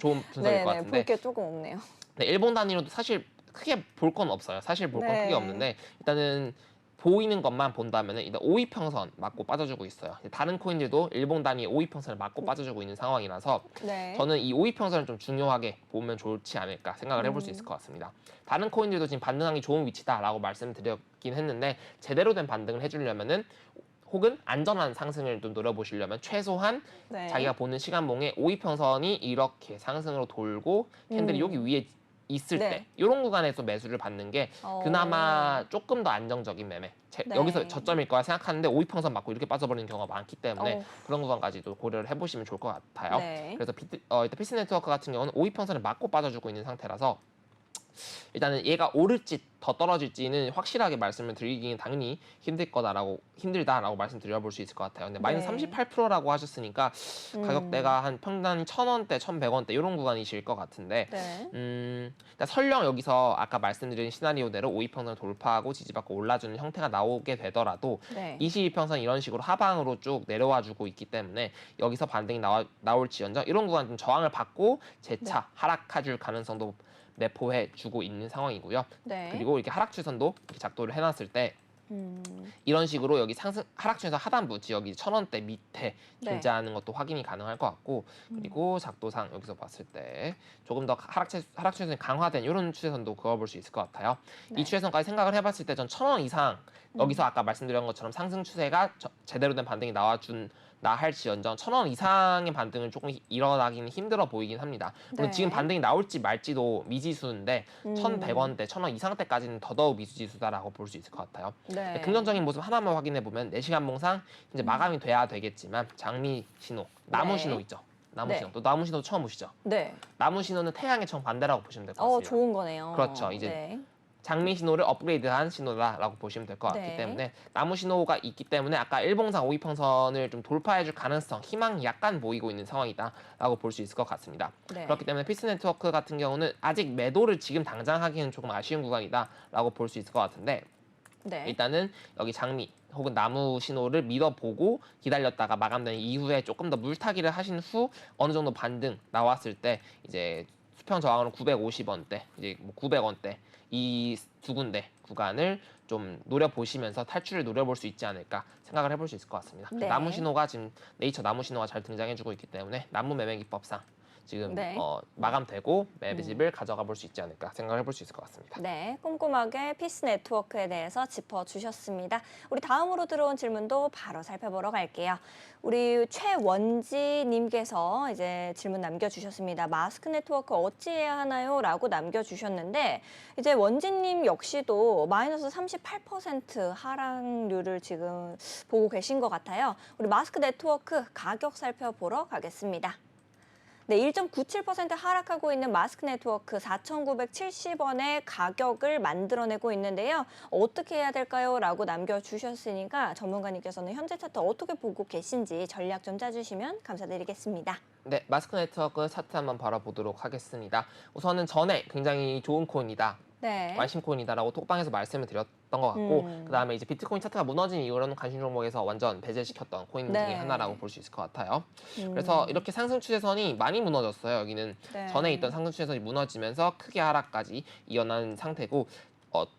좋은 분석일 것 같은데. 볼 게 조금 없네요. 일봉 단위로도 사실 크게 볼 건 없어요. 사실 볼 건 크게 없는데 일단은 보이는 것만 본다면은 일단 5위평선 맞고 빠져주고 있어요. 다른 코인들도 일봉 단위 5위평선을 맞고 빠져주고 있는 상황이라서 저는 이 5위평선을 좀 중요하게 보면 좋지 않을까 생각을 해볼 수 있을 것 같습니다. 다른 코인들도 지금 반등하기 좋은 위치다라고 말씀드렸긴 했는데 제대로 된 반등을 해주려면은 혹은 안전한 상승을 좀 노려보시려면 최소한 자기가 보는 시간봉에 5위평선이 이렇게 상승으로 돌고 캔들이 여기 위에 있을 때 이런 구간에서 매수를 받는 게 그나마 조금 더 안정적인 매매 여기서 저점일 거라 생각하는데 5위평선 맞고 이렇게 빠져버리는 경우가 많기 때문에 그런 구간까지도 고려를 해보시면 좋을 것 같아요. 그래서 일단 피스네트워크 같은 경우는 5위평선을 맞고 빠져주고 있는 상태라서 일단은 얘가 오를지 더 떨어질지는 확실하게 말씀을 드리기는 당연히 힘들다라고 말씀드려볼 수 있을 것 같아요. 근데 마이너스 38%라고 하셨으니까 가격대가 한 평단 1,000원대, 1,100원대 이런 구간이실 것 같은데 일단 설령 여기서 아까 말씀드린 시나리오대로 5이평선을 돌파하고 지지받고 올라주는 형태가 나오게 되더라도 22평선 이런 식으로 하방으로 쭉 내려와주고 있기 때문에 여기서 반등이 나올지언정 이런 구간 좀 저항을 받고 재차 하락해줄 가능성도 내포해주고 있는 상황이고요. 그리고 이렇게 하락 추세선도 이렇게 작도를 해놨을 때 이런 식으로 여기 하락 추세선 하단부 지역이 1,000원대 밑에 존재하는 것도 확인이 가능할 것 같고 그리고 작도상 여기서 봤을 때 조금 더 하락 추세선이 강화된 이런 추세선도 그어볼 수 있을 것 같아요. 이 추세선까지 생각을 해봤을 때 전 1,000원 이상 여기서 아까 말씀드린 것처럼 상승 추세가 제대로 된 반등이 나 할지언정 1,000원 이상의 반등은 조금 일어나기는 힘들어 보이긴 합니다. 물론 지금 반등이 나올지 말지도 미지수인데 1,100원대, 1,000원 이상대까지는 더더욱 미지수다라고 볼 수 있을 것 같아요. 긍정적인 모습 하나만 확인해 보면 4시간 봉상 이제 마감이 돼야 되겠지만 장미 신호, 나무 신호 있죠. 나무 신호. 또 나무 신호 처음 보시죠? 나무 신호는 태양의 정반대라고 보시면 될 것 같습니다. 좋은 거네요. 그렇죠. 이제 장미 신호를 업그레이드한 신호다라고 보시면 될 것 같기 때문에 나무 신호가 있기 때문에 아까 일봉상 5이평선을 좀 돌파해줄 가능성, 희망이 약간 보이고 있는 상황이다라고 볼 수 있을 것 같습니다. 그렇기 때문에 피스네트워크 같은 경우는 아직 매도를 지금 당장 하기는 조금 아쉬운 구간이다라고 볼 수 있을 것 같은데 일단은 여기 장미 혹은 나무 신호를 믿어보고 기다렸다가 마감된 이후에 조금 더 물타기를 하신 후 어느 정도 반등 나왔을 때 이제 수평 저항으로 950원대, 이제 뭐 900원대 이 두 군데 구간을 좀 노려보시면서 탈출을 노려볼 수 있지 않을까 생각을 해볼 수 있을 것 같습니다. 나무 신호가 지금 네이처 나무 신호가 잘 등장해주고 있기 때문에 나무 매매 기법상 지금 마감되고 매집을 가져가 볼 수 있지 않을까 생각을 해볼 수 있을 것 같습니다. 꼼꼼하게 피스 네트워크에 대해서 짚어주셨습니다. 우리 다음으로 들어온 질문도 바로 살펴보러 갈게요. 우리 최원지님께서 이제 질문 남겨주셨습니다. 마스크 네트워크 어찌해야 하나요? 라고 남겨주셨는데 이제 원지님 역시도 마이너스 38% 하락률을 지금 보고 계신 것 같아요. 우리 마스크 네트워크 가격 살펴보러 가겠습니다. 1.97% 하락하고 있는 마스크 네트워크 4,970원의 가격을 만들어내고 있는데요. 어떻게 해야 될까요? 라고 남겨주셨으니까 전문가님께서는 현재 차트 어떻게 보고 계신지 전략 좀 짜주시면 감사드리겠습니다. 네, 마스크 네트워크 차트 한번 바라보도록 하겠습니다. 우선은 전에 굉장히 좋은 코인이다. 완심코인이다라고 톡방에서 말씀을 드렸던 것 같고 그다음에 이제 비트코인 차트가 무너진 이후로는 관심 종목에서 완전 배제시켰던 코인 중에 하나라고 볼 수 있을 것 같아요. 그래서 이렇게 상승 추세선이 많이 무너졌어요. 여기는 전에 있던 상승 추세선이 무너지면서 크게 하락까지 이어난 상태고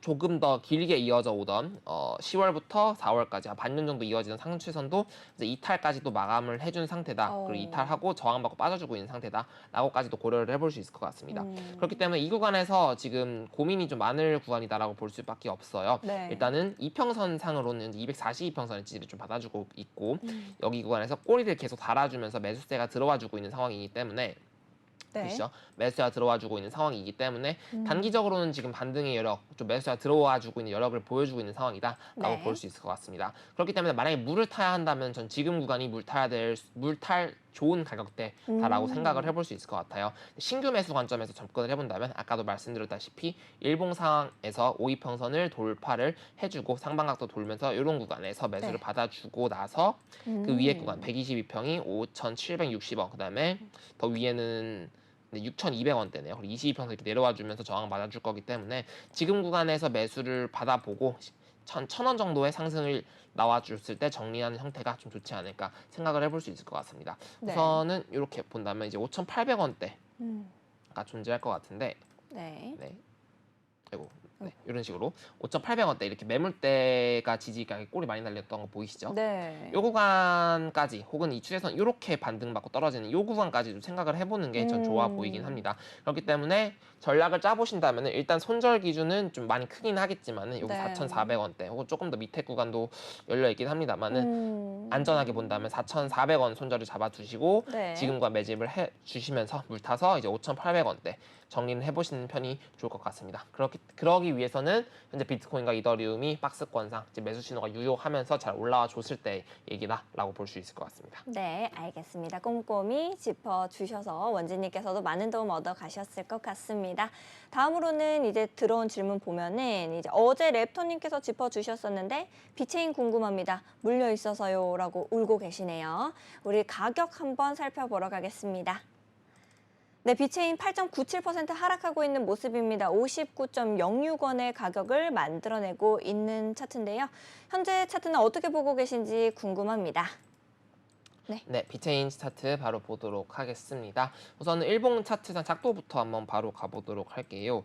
조금 더 길게 이어져 오던 10월부터 4월까지 한 반년 정도 이어지던 상승 추세선도 이제 이탈까지도 마감을 해준 상태다. 그리고 이탈하고 저항받고 빠져주고 있는 상태다라고까지도 고려를 해볼 수 있을 것 같습니다. 그렇기 때문에 이 구간에서 지금 고민이 좀 많을 구간이다라고 볼 수밖에 없어요. 일단은 이평선 상으로는 242평선의 지지를 좀 받아주고 있고 여기 구간에서 꼬리를 계속 달아주면서 매수세가 들어와주고 있는 상황이기 때문에 그렇죠. 매수세가 들어와주고 있는 상황이기 때문에 단기적으로는 지금 반등의 여력, 좀 매수세가 들어와주고 있는 여력을 보여주고 있는 상황이다라고 볼 수 있을 것 같습니다. 그렇기 때문에 만약에 물을 타야 한다면 전 지금 구간이 물탈 좋은 가격대다라고 생각을 해볼 수 있을 것 같아요. 신규 매수 관점에서 접근을 해본다면 아까도 말씀드렸다시피 일봉 상황에서 5이평선을 돌파를 해주고 상방각도 돌면서 이런 구간에서 매수를 받아주고 나서 그 위에 구간 122평이 5,760원, 그다음에 더 위에는 6,200원대네요. 그리고 22평선 이렇게 내려와 주면서 저항 맞아줄 거기 때문에 지금 구간에서 매수를 받아보고 1,000원 정도의 상승을 나와줬을 때 정리하는 형태가 좀 좋지 않을까 생각을 해볼 수 있을 것 같습니다. 우선은 이렇게 본다면 이제 5,800원대가 존재할 것 같은데, 아이고, 이런 식으로 5,800원대 이렇게 매물대가 지지가 꼴이 많이 날렸던 거 보이시죠? 이 구간까지 혹은 이 추세선 이렇게 반등받고 떨어지는 이 구간까지 좀 생각을 해보는 게 전 좋아 보이긴 합니다. 그렇기 때문에 전략을 짜보신다면 일단 손절 기준은 좀 많이 크긴 하겠지만은 여기 4,400원대 혹은 조금 더 밑에 구간도 열려 있긴 합니다만은 안전하게 본다면 4,400원 손절을 잡아두시고 지금과 매집을 해주시면서 물타서 이제 5,800원대 정리는 해보시는 편이 좋을 것 같습니다. 그러기 하기 위해서는 현재 비트코인과 이더리움이 박스권상 이제 매수 신호가 유효하면서 잘 올라와 줬을 때 얘기다라고 볼 수 있을 것 같습니다. 네, 알겠습니다. 꼼꼼히 짚어주셔서 원진님께서도 많은 도움 얻어 가셨을 것 같습니다. 다음으로는 이제 들어온 질문 보면은 이제 어제 랩터님께서 짚어주셨었는데 비체인 궁금합니다. 물려 있어서요라고 울고 계시네요. 우리 가격 한번 살펴보러 가겠습니다. 네, 비체인 8.97% 하락하고 있는 모습입니다. 59.06원의 가격을 만들어내고 있는 차트인데요. 현재 차트는 어떻게 보고 계신지 궁금합니다. 네, 비체인 차트 바로 보도록 하겠습니다. 우선은 일봉 차트상 작도부터 한번 바로 가보도록 할게요.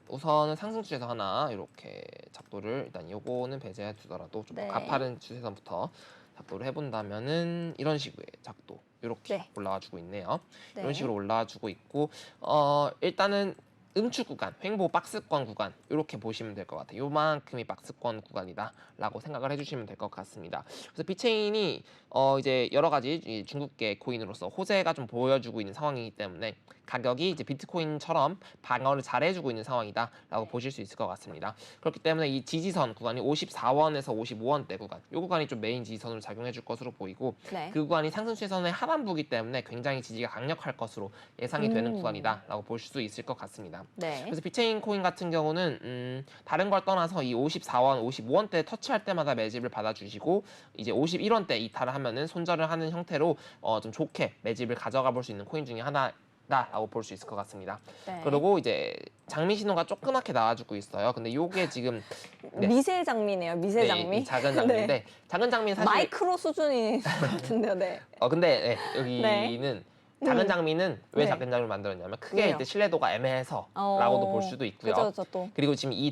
우선은 상승 추세선 하나 이렇게 작도를 일단 요거는 배제해 두더라도 좀 네. 가파른 추세선부터 작도를 해본다면은 이런 식의 작도 이렇게 네. 올라와주고 있네요. 네. 이런 식으로 올라와주고 있고 일단은 음축 구간, 횡보 박스권 구간 이렇게 보시면 될 것 같아요. 요만큼이 박스권 구간이다라고 생각을 해주시면 될 것 같습니다. 그래서 비체인이 이제 여러 가지 중국계 코인으로서 호재가 좀 보여주고 있는 상황이기 때문에 가격이 이제 비트코인처럼 방어를 잘 해주고 있는 상황이다라고 보실 수 있을 것 같습니다. 그렇기 때문에 이 지지선 구간이 54원에서 55원대 구간, 이 구간이 좀 메인 지지선으로 작용해줄 것으로 보이고 네. 그 구간이 상승 추세선의 하단부이기 때문에 굉장히 지지가 강력할 것으로 예상이 되는 구간이다라고 보실 수 있을 것 같습니다. 네. 그래서 비체인 코인 같은 경우는 다른 걸 떠나서 이 54원, 55원대 터치할 때마다 매집을 받아주시고 이제 51원대 이탈을 하면은 손절을 하는 형태로 좀 좋게 매집을 가져가 볼 수 있는 코인 중에 하나다라고 볼 수 있을 것 같습니다. 네. 그리고 이제 장미 신호가 조그맣게 나와주고 있어요. 근데 요게 지금 네. 미세 장미네요. 미세 장미. 네, 이 작은 장미인데 네. 작은 장미는 사실 마이크로 수준인 것 같은데요. 네. 근데 네, 여기는 작은 장미는 왜 네. 작은 장미를 만들었냐면 크게 왜요? 이때 신뢰도가 애매해서라고도 볼 수도 있고요. 그죠, 또. 그리고 지금 이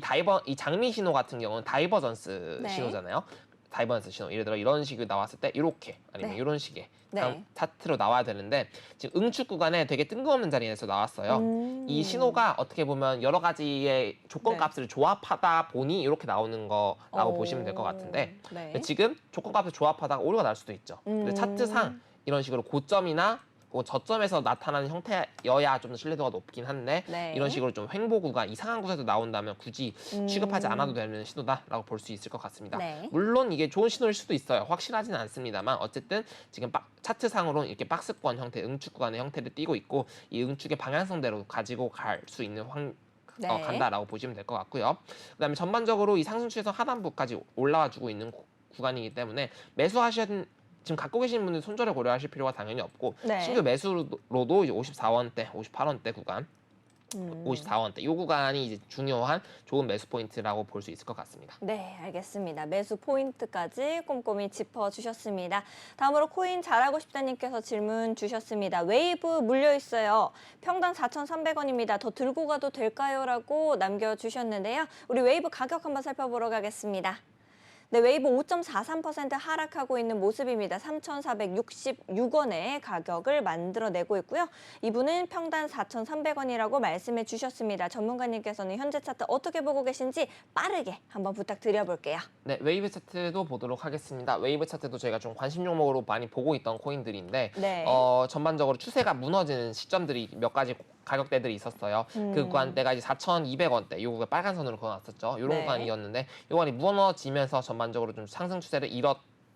장미 신호 같은 경우는 다이버전스 네. 신호잖아요. 다이버전스 신호. 예를 들어 이런 식으로 나왔을 때 이렇게 아니면 네. 이런 식의 네. 차트로 나와야 되는데 지금 응축 구간에 되게 뜬금없는 자리에서 나왔어요. 이 신호가 어떻게 보면 여러 가지의 조건값을 조합하다 보니 이렇게 나오는 거라고 보시면 될 것 같은데 네. 지금 조건값을 조합하다가 오류가 날 수도 있죠. 근데 차트상 이런 식으로 고점이나 저점에서 나타나는 형태여야 좀 더 신뢰도가 높긴 한데 네. 이런 식으로 좀 횡보 구간, 이상한 곳에서 나온다면 굳이 취급하지 않아도 되는 신호다라고 볼 수 있을 것 같습니다. 네. 물론 이게 좋은 신호일 수도 있어요. 확실하지는 않습니다만 어쨌든 지금 차트상으로는 이렇게 박스권 형태, 응축 구간의 형태를 띠고 있고 이 응축의 방향성대로 가지고 갈 수 있는 네. 간다라고 보시면 될 것 같고요. 그다음에 전반적으로 이 상승 추세선 하단부까지 올라와주고 있는 구간이기 때문에 지금 갖고 계신 분들 손절을 고려하실 필요가 당연히 없고 네. 신규 매수로도 이제 54원대, 58원대 구간, 54원대 이 구간이 이제 중요한 좋은 매수 포인트라고 볼 수 있을 것 같습니다. 네, 알겠습니다. 매수 포인트까지 꼼꼼히 짚어주셨습니다. 다음으로 코인 잘하고 싶다님께서 질문 주셨습니다. 웨이브 물려 있어요. 평당 4,300원입니다. 더 들고 가도 될까요? 라고 남겨주셨는데요. 우리 웨이브 가격 한번 살펴보러 가겠습니다. 네, 웨이브 5.43% 하락하고 있는 모습입니다. 3,466원의 가격을 만들어내고 있고요. 이분은 평단 4,300원이라고 말씀해 주셨습니다. 전문가님께서는 현재 차트 어떻게 보고 계신지 빠르게 한번 부탁드려볼게요. 네, 웨이브 차트도 보도록 하겠습니다. 웨이브 차트도 저희가 좀 관심 종목으로 많이 보고 있던 코인들인데 네. 전반적으로 추세가 무너지는 시점들이 몇 가지 가격대들이 있었어요. 그 구간대가 이제 4,200원대, 요거 빨간 선으로 그어놨었죠. 이런 네. 구간이었는데 이 구간이 무너지면서 전반적으로 좀 상승 추세를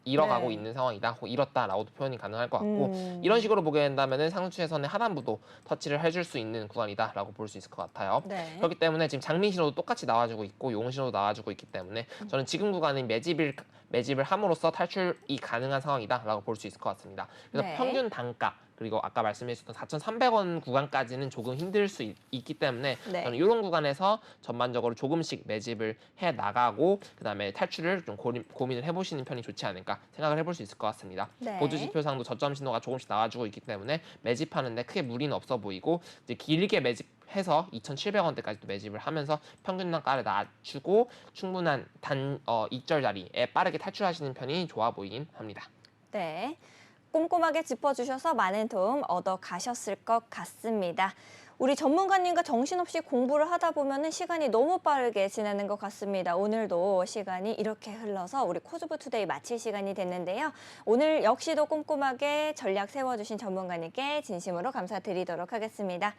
잃어가고 네. 있는 상황이다, 혹은 잃었다라고도 표현이 가능할 것 같고 이런 식으로 보게 된다면은 상승 추세선의 하단부도 터치를 해줄 수 있는 구간이다라고 볼 수 있을 것 같아요. 네. 그렇기 때문에 지금 장미 신호도 똑같이 나와주고 있고 용 신호도 나와주고 있기 때문에 저는 지금 구간은 매집을 함으로써 탈출이 가능한 상황이다라고 볼 수 있을 것 같습니다. 그래서 네. 평균 단가 그리고 아까 말씀해주셨던 4,300원 구간까지는 조금 힘들 수 있기 때문에 네. 저는 이런 구간에서 전반적으로 조금씩 매집을 해 나가고 그다음에 탈출을 좀 고민을 해보시는 편이 좋지 않을까 생각을 해볼 수 있을 것 같습니다. 네. 보조 지표상도 저점 신호가 조금씩 나와주고 있기 때문에 매집하는데 크게 무리는 없어 보이고 이제 길게 매집해서 2,700원대까지도 매집을 하면서 평균 단가를 낮추고 충분한 익절 자리에 빠르게 탈출하시는 편이 좋아 보이긴 합니다. 네. 꼼꼼하게 짚어주셔서 많은 도움 얻어 가셨을 것 같습니다. 우리 전문가님과 정신없이 공부를 하다 보면 시간이 너무 빠르게 지나는 것 같습니다. 오늘도 시간이 이렇게 흘러서 우리 코즈부 투데이 마칠 시간이 됐는데요. 오늘 역시도 꼼꼼하게 전략 세워주신 전문가님께 진심으로 감사드리도록 하겠습니다.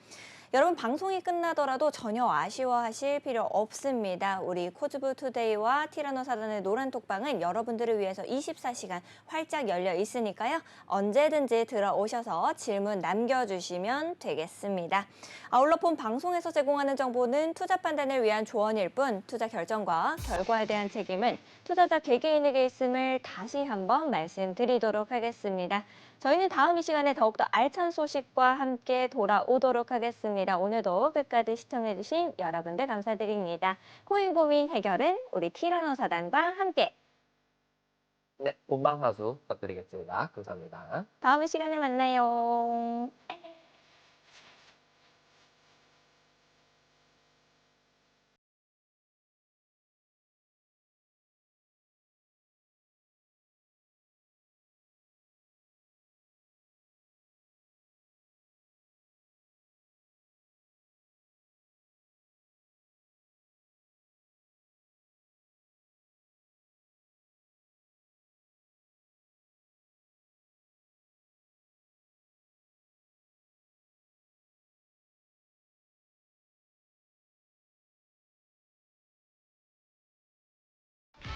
여러분 방송이 끝나더라도 전혀 아쉬워하실 필요 없습니다. 우리 코즈부 투데이와 티라노 사단의 노란 톡방은 여러분들을 위해서 24시간 활짝 열려 있으니까요. 언제든지 들어오셔서 질문 남겨주시면 되겠습니다. 아울러 본 방송에서 제공하는 정보는 투자 판단을 위한 조언일 뿐 투자 결정과 결과에 대한 책임은 투자자 개개인에게 있음을 다시 한번 말씀드리도록 하겠습니다. 저희는 다음 이 시간에 더욱더 알찬 소식과 함께 돌아오도록 하겠습니다. 오늘도 끝까지 시청해주신 여러분들 감사드립니다. 코인 고민 해결은 우리 티라노 사단과 함께 네, 본방사수 부탁드리겠습니다. 감사합니다. 다음 이 시간에 만나요.